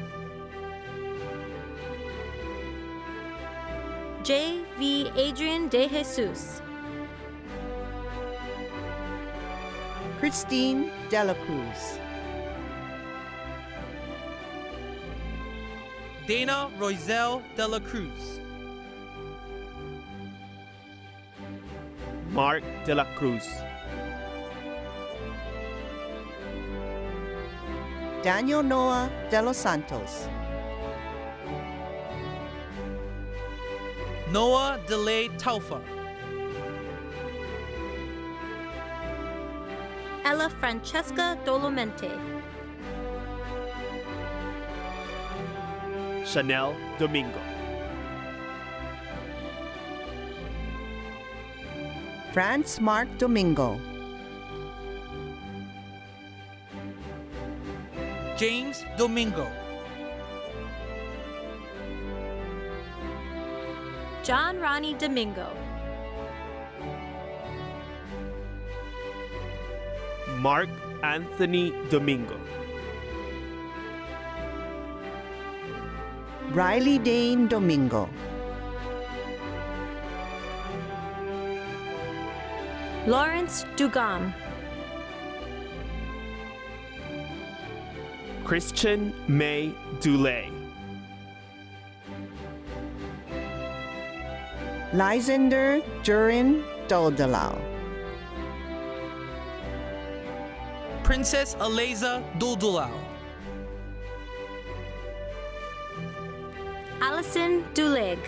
J.V. Adrian de Jesus. Christine Dela Cruz. Dana Roiselle de la Cruz. Mark de la Cruz. Daniel Noah de los Santos. Noah DeLay Taufa. Ella Francesca Dolomente. Chanel Domingo. Franz Mark Domingo. James Domingo. John Ronnie Domingo. Mark Anthony Domingo. Riley Dane Domingo. Lawrence Dugam. Christian May Dulay. Lysander Durin Doldalau. Princess Aliza Duldulau. Allison Duleg.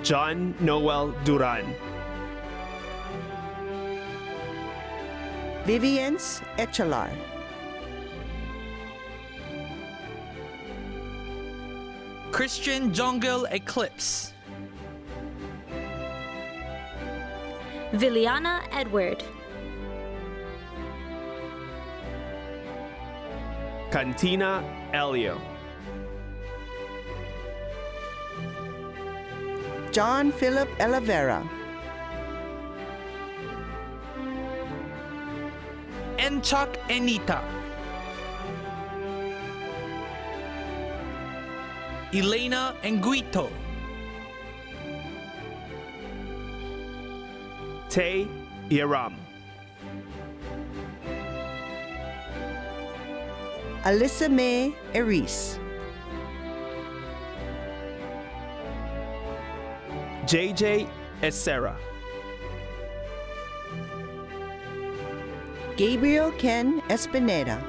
John Noel Duran. Vivience Echelar. Christian Jongil Eclipse. Viliana Edward. Cantina Elio. John Philip Elavera. Enchak Enita. Elena Enguito. Tay Iram. Alyssa May Eris. JJ Essera. Gabriel Ken Espineda.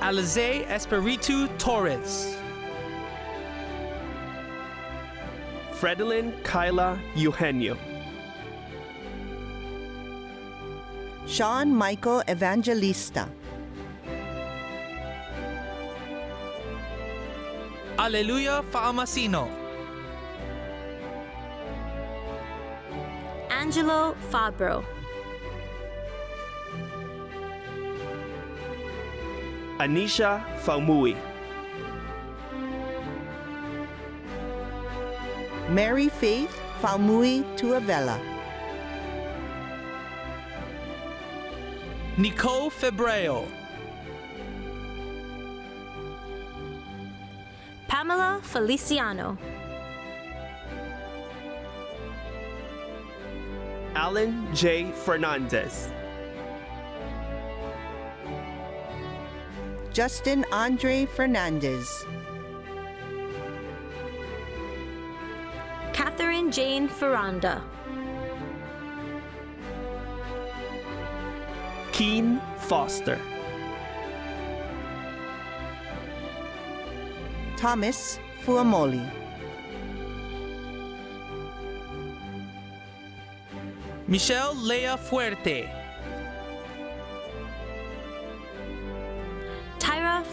Alize Espiritu Torres. Fredilyn Kyla Eugenio. Sean Michael Evangelista. Aleluya Faamasino. Angelo Fabro. Anisha Faumui. Mary Faith Faumui Tuavela. Nicole Febreo. Pamela Feliciano. Alan J. Fernandez. Justin Andre Fernandez. Catherine Jane Ferranda. Keen Foster. Thomas Fuamoli. Michelle Lea Fuerte.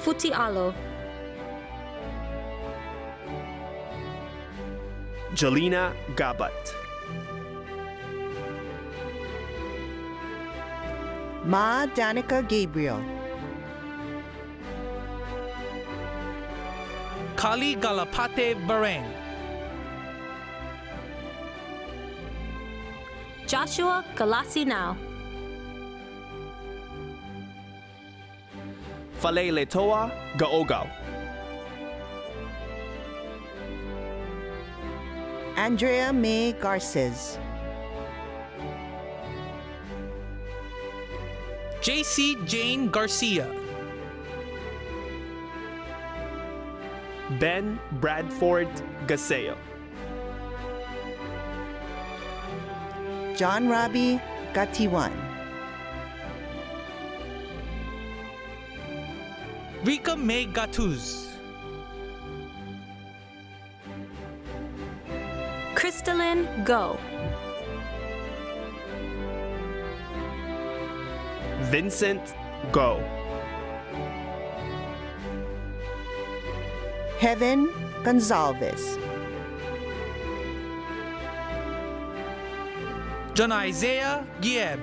Futialo. Jelena Gabat. Ma Danica Gabriel. Kali Galapate Bareng. Joshua Galasinao. Faleletoa Gaogao. Andrea May Garces. JC Jane Garcia. Ben Bradford Gaseo. John Rabi Gatiwan. Rika May Gatuz. Crystalline Go. Vincent Go. Heaven Gonzalez. John Isaiah Gieb.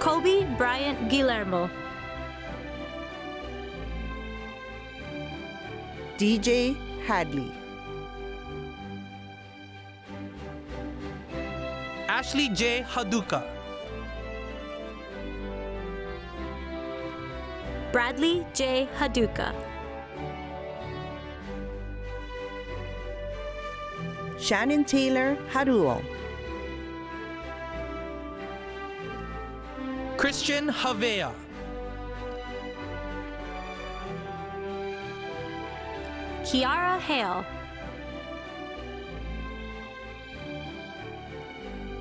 Kobe Bryant Guillermo. DJ Hadley. Ashley J. Haduka. Bradley J. Haduka. Shannon Taylor Haruo. Christian Havea. Kiara Hale.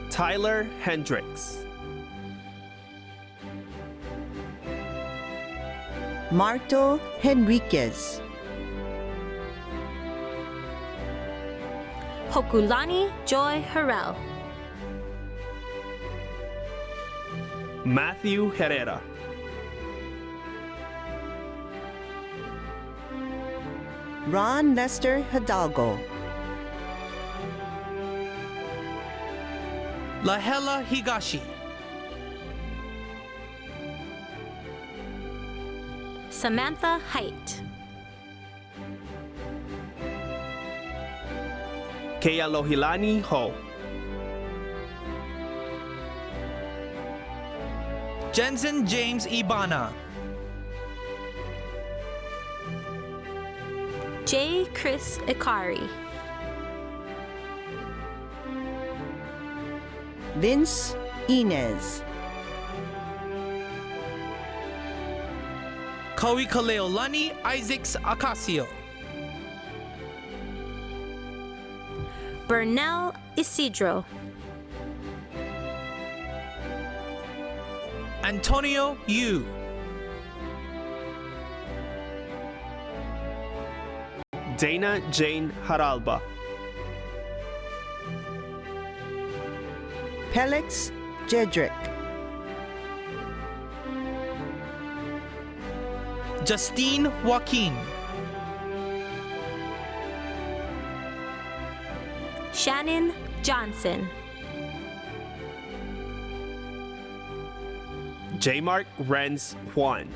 Tyler Hendricks. Marto Henriquez. Hokulani Joy Harrell. Matthew Herrera. Ron Lester Hidalgo. Lahela Higashi. Samantha Height. Kealohilani Ho. Jensen James Ibana. J. Chris Ikari. Vince Inez. Kawi Kaleolani Isaacs Acasio. Bernal Isidro. Antonio Yu. Dana Jane Haralba. Pelix Jedrick. Justine Joaquin. Shannon Johnson. J. Mark Renz Juan.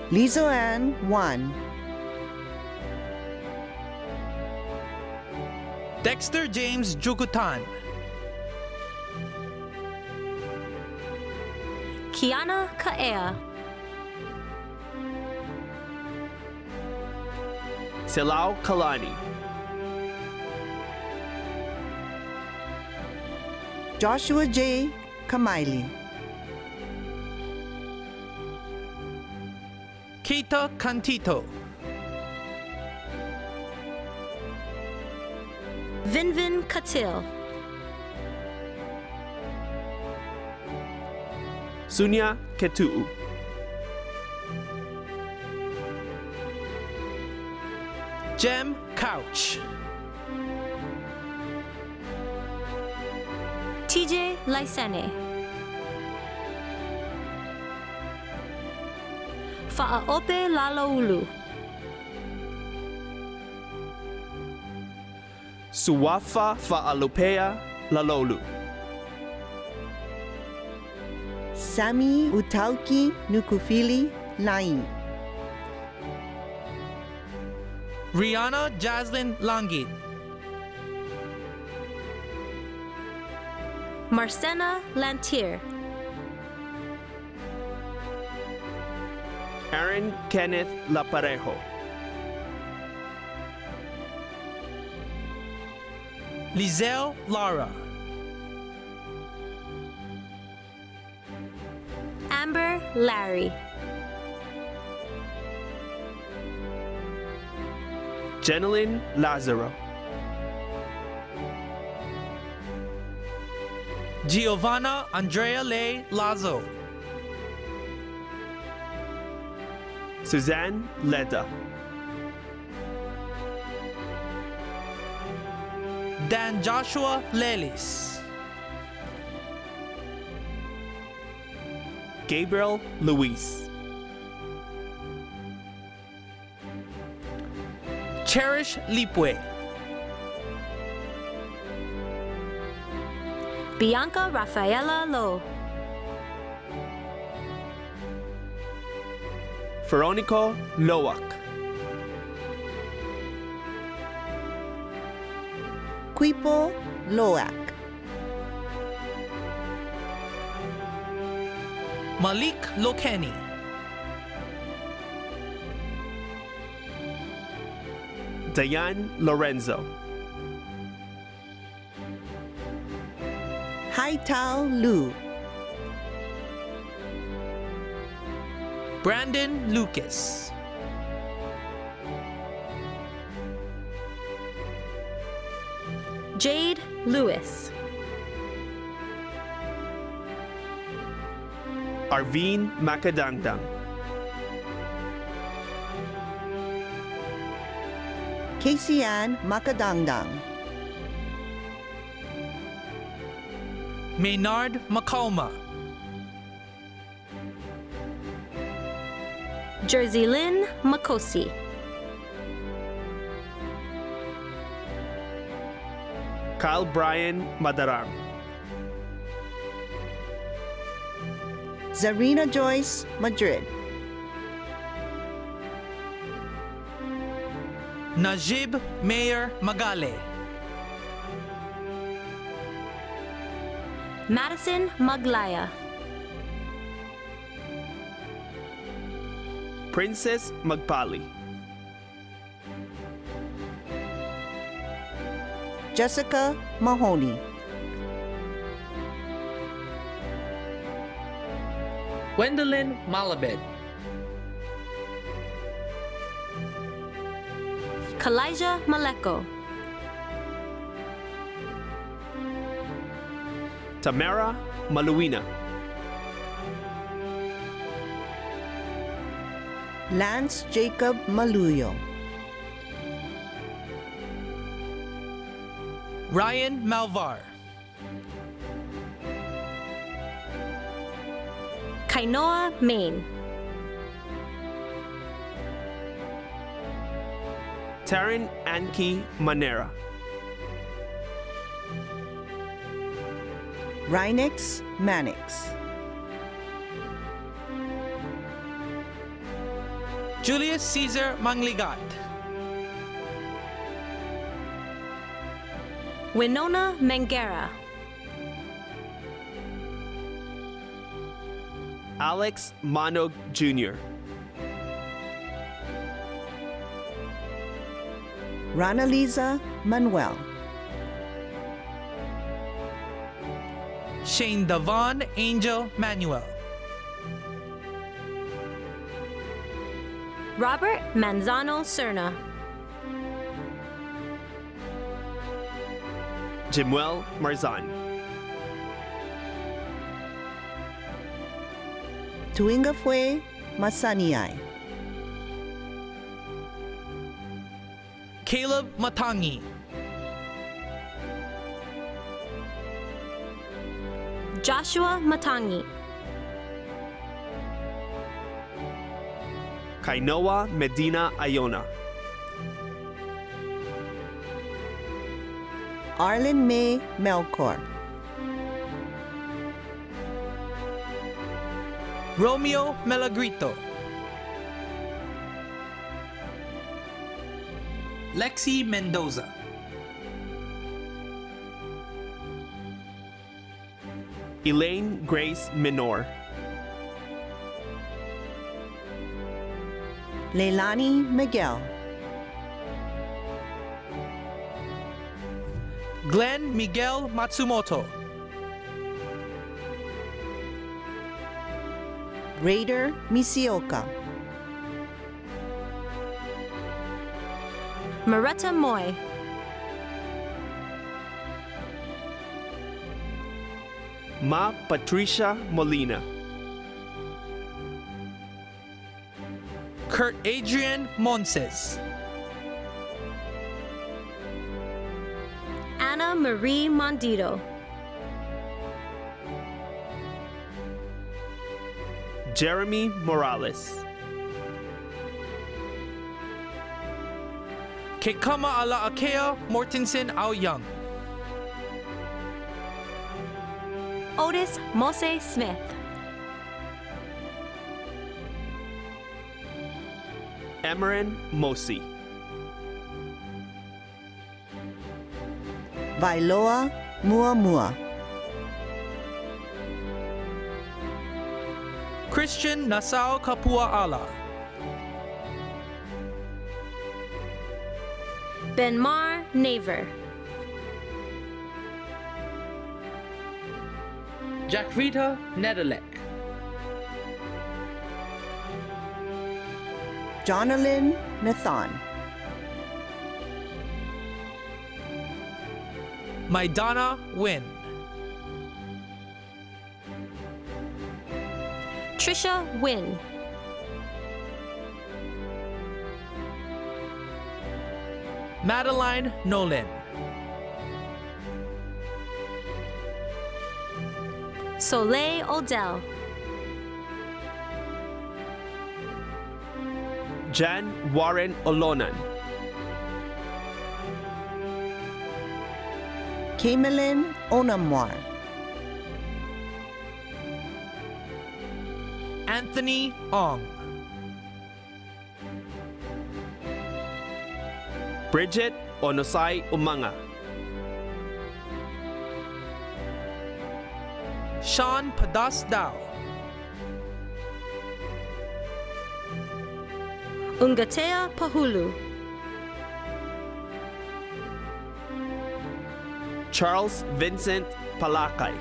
Lizo Ann Juan. Dexter James Jukutan. Kiana Kaea. Silao Kalani. Joshua J. Kamaili. Keita Cantito. Vinvin Katil. Sunya Ketu'u. Jem Couch. TJ Laisene. Fa'aope Lalaulu. Suwafa Fa'alopea Lalolu. Sami Utauki Nukufili Lain. Rihanna Jaslyn Langit. Marcena Lantier. Aaron Kenneth Laparejo. Lizelle Lara. Amber Larry. Jenilyn Lazaro. Giovanna Andrea Lay Lazo. Suzanne Leda. Dan Joshua Lelis. Gabriel Luis. Cherish Lipwe. Bianca Rafaela Lo. Veronico Loak. Quipo Loak. Malik Lokeni. Diane Lorenzo. Haitao Lu. Brandon Lucas. Jade Lewis. Arvin Macadangdang. Casey Ann Makadangdang. Maynard McCalma. Jersey Lynn Makosi. Kyle Brian Madarang. Zarina Joyce Madrid. Najib Mayer Magale. Madison Maglaya. Princess Magpali. Jessica Mahoney. Gwendolyn Malabed. Kalijah Maleko. Tamara Maluina. Lance Jacob Maluyo. Ryan Malvar. Kainoa Main. Taryn Anki Manera. Rhinex Mannix. Julius Caesar Mangligat. Winona Mangera. Alex Manog Jr. Ranaliza Manuel. Shane Davon Angel Manuel. Robert Manzano Serna. Jimuel Marzan. Tuingafue Masaniai. Caleb Matangi. Joshua Matangi, Kainoa Medina Iona, Arlen May Melkor, Romeo Melagrito, Lexi Mendoza, Elaine Grace Minor, Leilani Miguel, Glenn Miguel Matsumoto, Raider Misioka, Maretta Moy, Ma Patricia Molina, Kurt Adrian Monses, Anna Marie Mondito, Jeremy Morales, Kekama Alaakea Mortensen Ao Young, Otis Mose Smith, Emerin Mosi, Vailoa Muamua, Christian Nassau Kapua Ala, Benmar Naver, Jackrita Nedelek, Jonalyn Nathan, Maidana Win, Trisha Wynn, Madeline Nolan, Soleil Odell, Jan Warren Olonan, Kamelin Onamwar, Anthony Ong, Bridget Onosai Umanga, Sean Padas Dao, Ungatea Pahulu, Charles Vincent Palakay,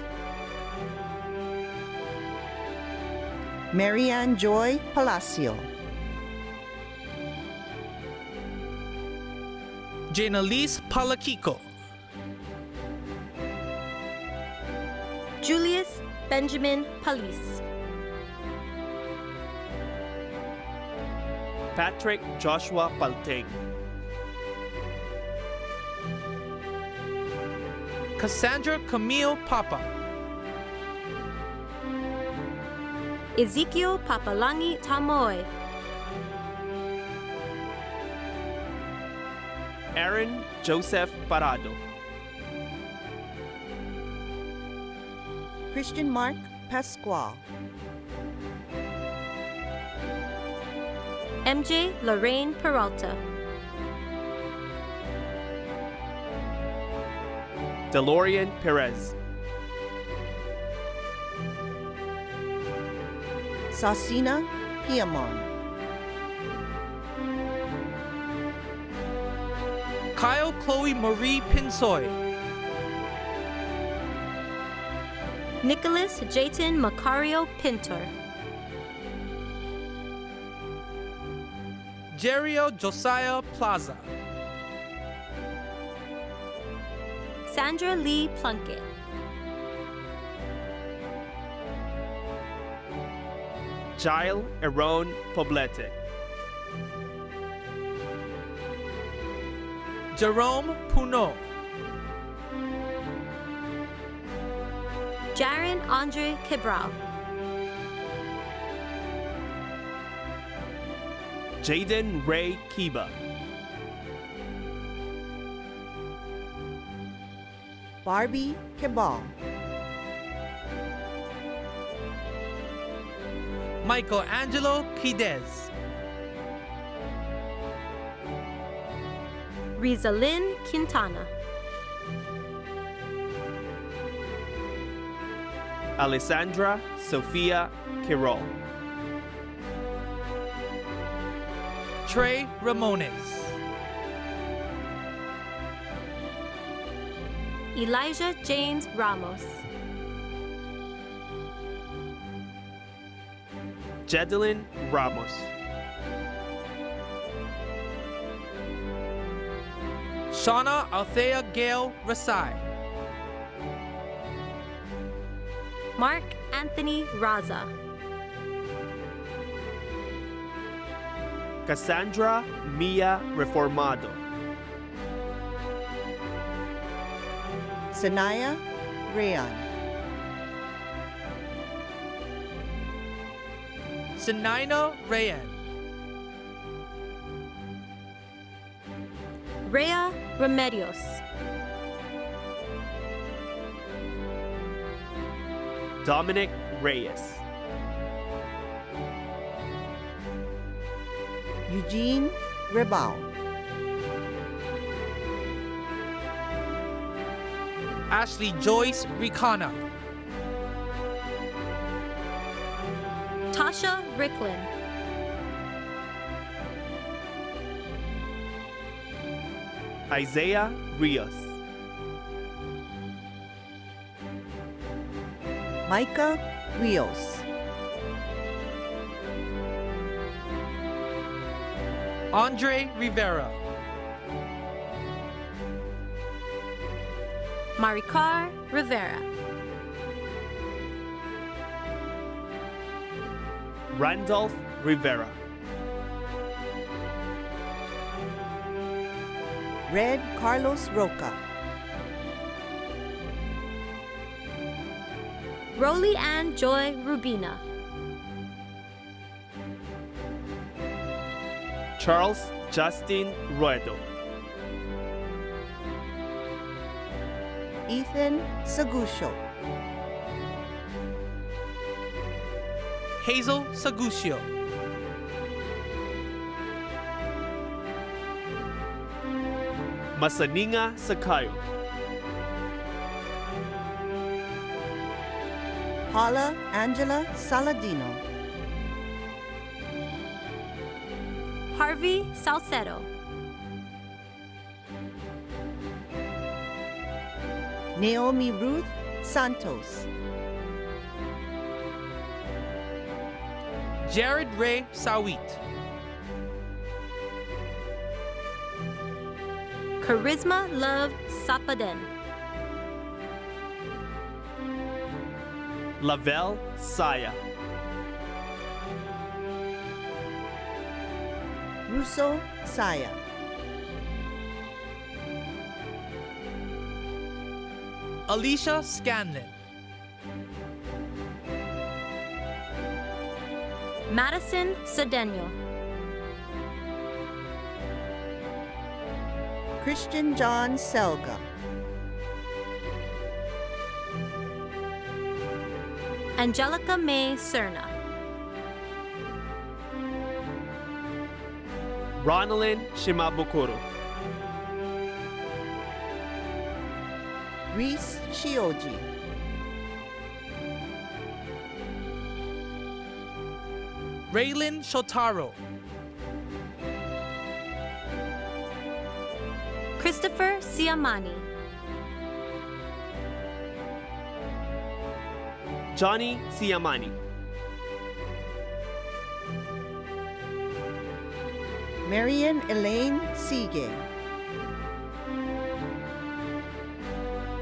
Marianne Joy Palacio, Janelise Palakiko, Julius Benjamin Palis, Patrick Joshua Palteng, Cassandra Camille Papa, Ezekiel Papalangi Tamoy, Aaron Joseph Parado, Christian Mark Pasquale, MJ Lorraine Peralta, DeLorean Perez, Sasina Piamon, Kyle Chloe Marie Pinsoy, Nicholas Jayton Macario Pintor, Jerio Josiah Plaza, Sandra Lee Plunkett, Jael Aaron Poblete, Jerome Puno, Jaron Andre Cabral. Jaden Ray Kiba. Barbie Kebal. Michelangelo Quidez. Rizalyn Quintana. Alessandra Sofia Quirol. Trey Ramones. Elijah James Ramos. Jedelyn Ramos. Shauna Althea Gale Rasai. Mark Anthony Raza. Cassandra Mia Reformado. Sanaya Rayan. Sinina Rayan. Rhea Remedios. Dominic Reyes. Eugene Rebal. Ashley Joyce Ricana. Tasha Ricklin. Isaiah Rios. Micah Rios. Andre Rivera. Maricar Rivera. Randolph Rivera. Red Carlos Roca. Roly Ann Joy Rubina. Charles Justin Ruedo. Ethan Sagusho. Hazel Sagusio. Masaninga Sakayo. Paula Angela Saladino. Harvey Salcedo. Naomi Ruth Santos. Jared Ray Sawit. Charisma Love Sapaden. Lavelle Saya. Russo Saya. Alicia Scanlon. Madison Cedeno. Christian John Selga. Angelica May Cerna. Ronalyn Shimabukuro. Reese Shioji. Raylin Shotaro. Christopher Siamani. Johnny Siamani. Marian Elaine Sige.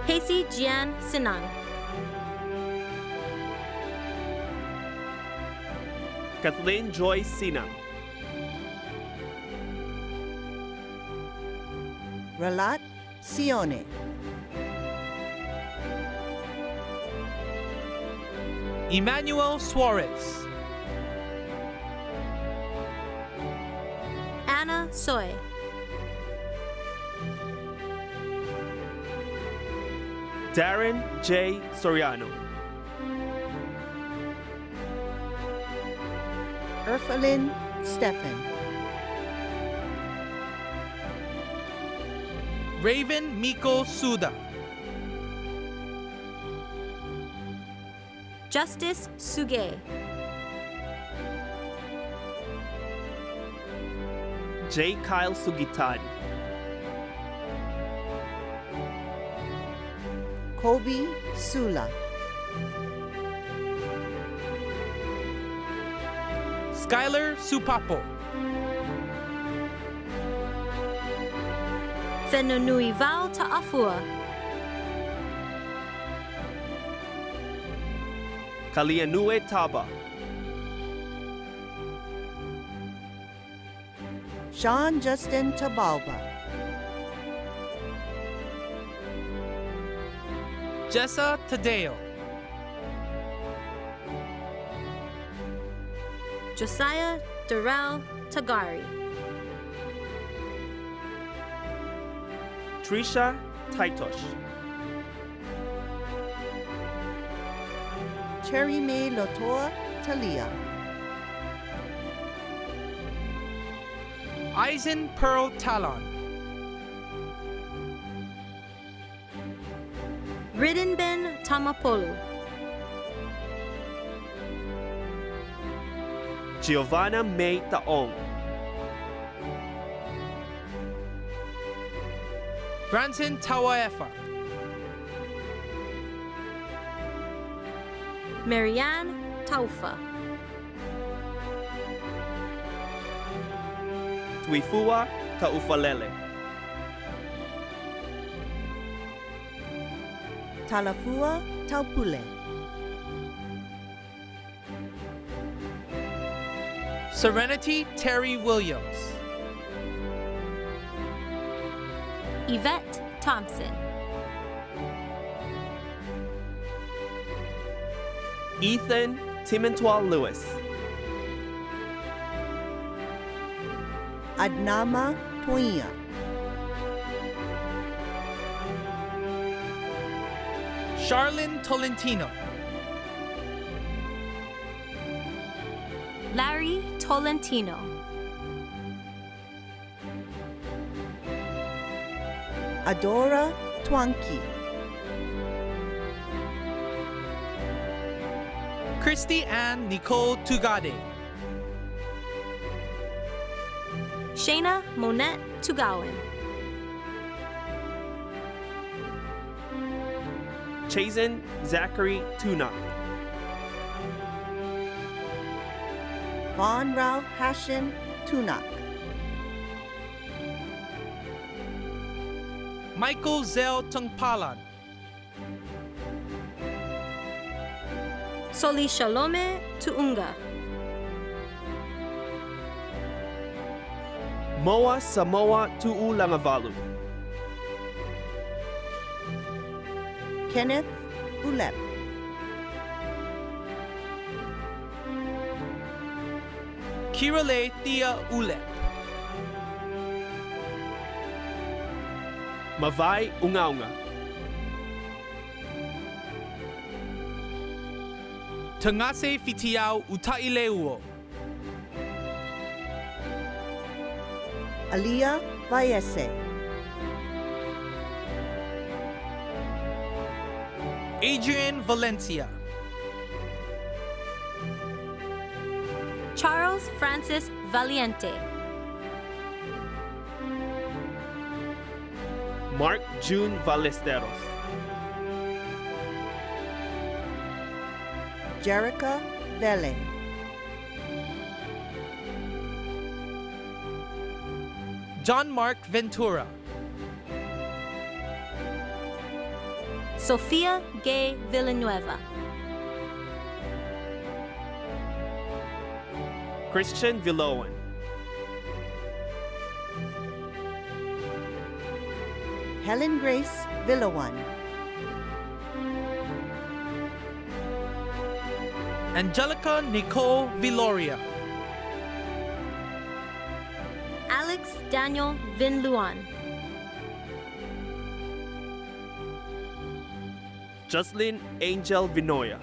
Casey Jian Sinang. Kathleen Joy Sinang. Ralat Sione. Emmanuel Suarez. Anna Soy. Darren J. Soriano. Urfalin Stefan. Raven Miko Suda. Justice Suge. J. Kyle Sugitani. Kobe Sula. Skylar Supapo. Fenunuivao Ta'afua. Kalianue Taba. Sean Justin Tabalba. Jessa Tadeo. Josiah Darrell Tagari. Trisha Taitosh. Cherry May Lotoa Talia. Eisen Pearl Talon. Riddenben Tamapolu. Giovanna May Taong. Branson Tawaefa. Marianne Taufa. Tuifua Taufalele. Talafua Taupule. Serenity Terry Williams. Yvette Thompson. Ethan Timentwal Lewis. Adnama Puia. Charlene Tolentino. Larry Tolentino. Adora Twanki. Christy Ann Nicole Tugade. Shayna Monette Tugowan. Chazen Zachary Tuna. Von Ralph Hashin Tunak. Michael Zell Tungpalan. Soli Shalome Tuunga. Moa Samoa Tu'u Langavalu. Kenneth Ulep. Kirale Thea Ulep. Mavai Ungaunga. Tangase Fitiao Utaileuo. Alia Vaese. Adrian Valencia. Charles Francis Valiente. Mark June Ballesteros. Jerica Vele. John Mark Ventura. Sofia Gay Villanueva. Christian Villowan. Helen Grace Villawan. Angelica Nicole Viloria. Alex Daniel Vin Luan. Jocelyn Angel Vinoya.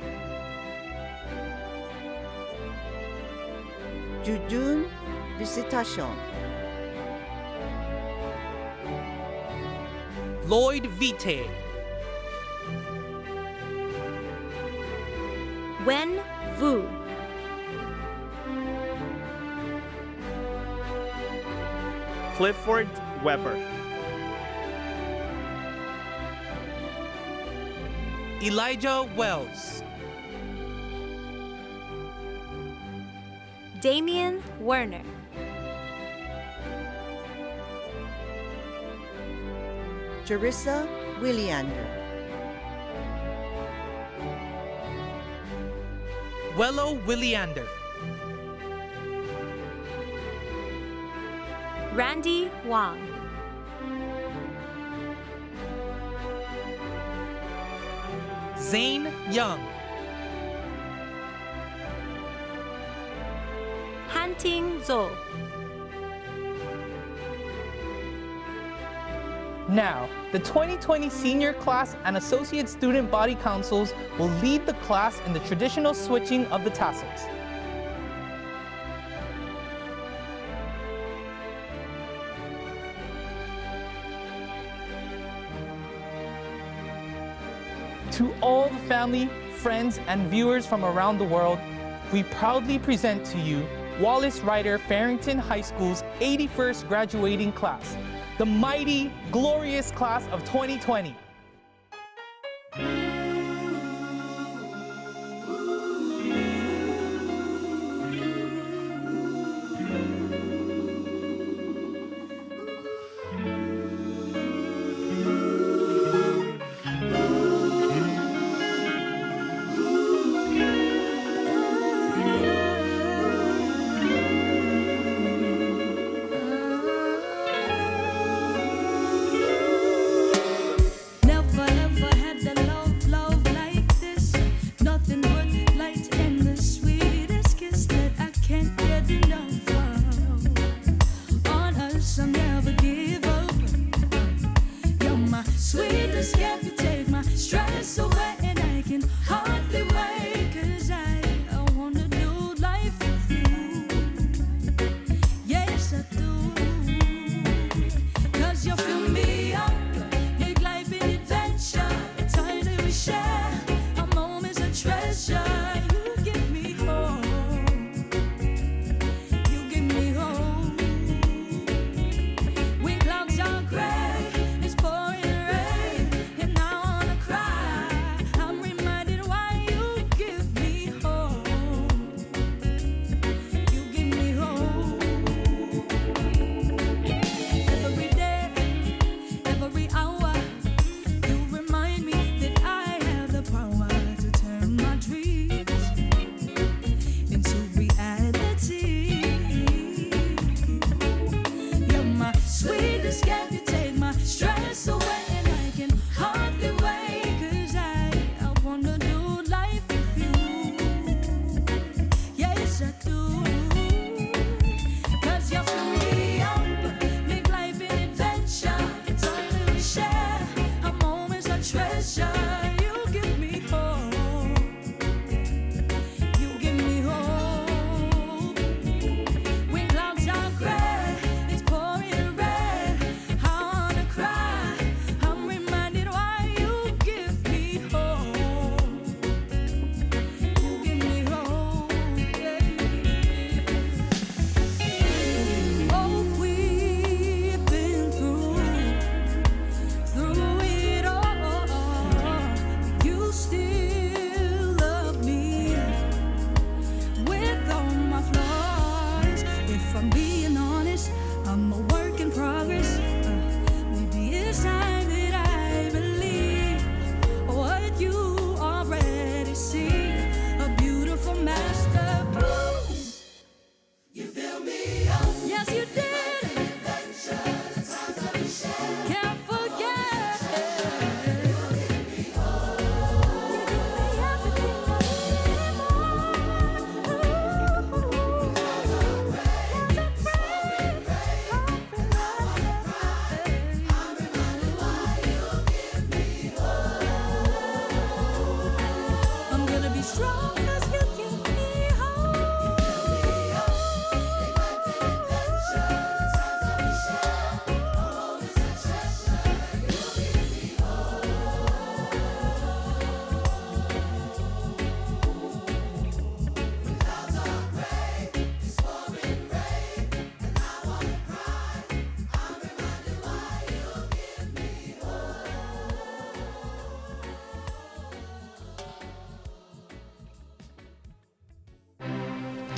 Jujun Visitation. Lloyd Vite. Wen Vu. Clifford Weber. Elijah Wells. Damian Werner. Jerissa Williander. Wello Williander. Randy Wang. Zane Young. Hanting Zhou. Now, the 2020 senior class and associate student body councils will lead the class in the traditional switching of the tassels. To all the family, friends, and viewers from around the world, we proudly present to you Wallace Ryder Farrington High School's 81st graduating class, the mighty, glorious class of 2020.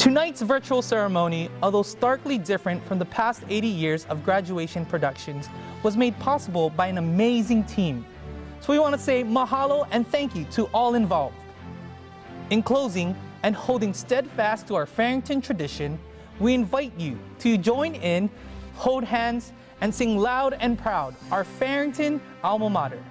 Tonight's virtual ceremony, although starkly different from the past 80 years of graduation productions, was made possible by an amazing team. So we want to say mahalo and thank you to all involved. In closing, and holding steadfast to our Farrington tradition, we invite you to join in, hold hands, and sing loud and proud our Farrington alma mater.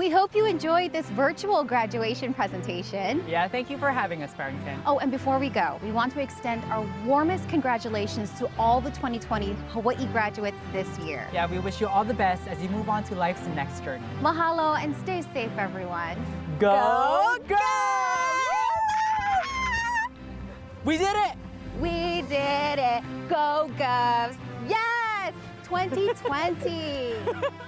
We hope you enjoyed this virtual graduation presentation. Yeah, thank you for having us, Farrington. Oh, and before we go, we want to extend our warmest congratulations to all the 2020 Hawaii graduates this year. Yeah, we wish you all the best as you move on to life's next journey. Mahalo and stay safe, everyone. Go, go! We did it! We did it. Go Govs. Yes, 2020.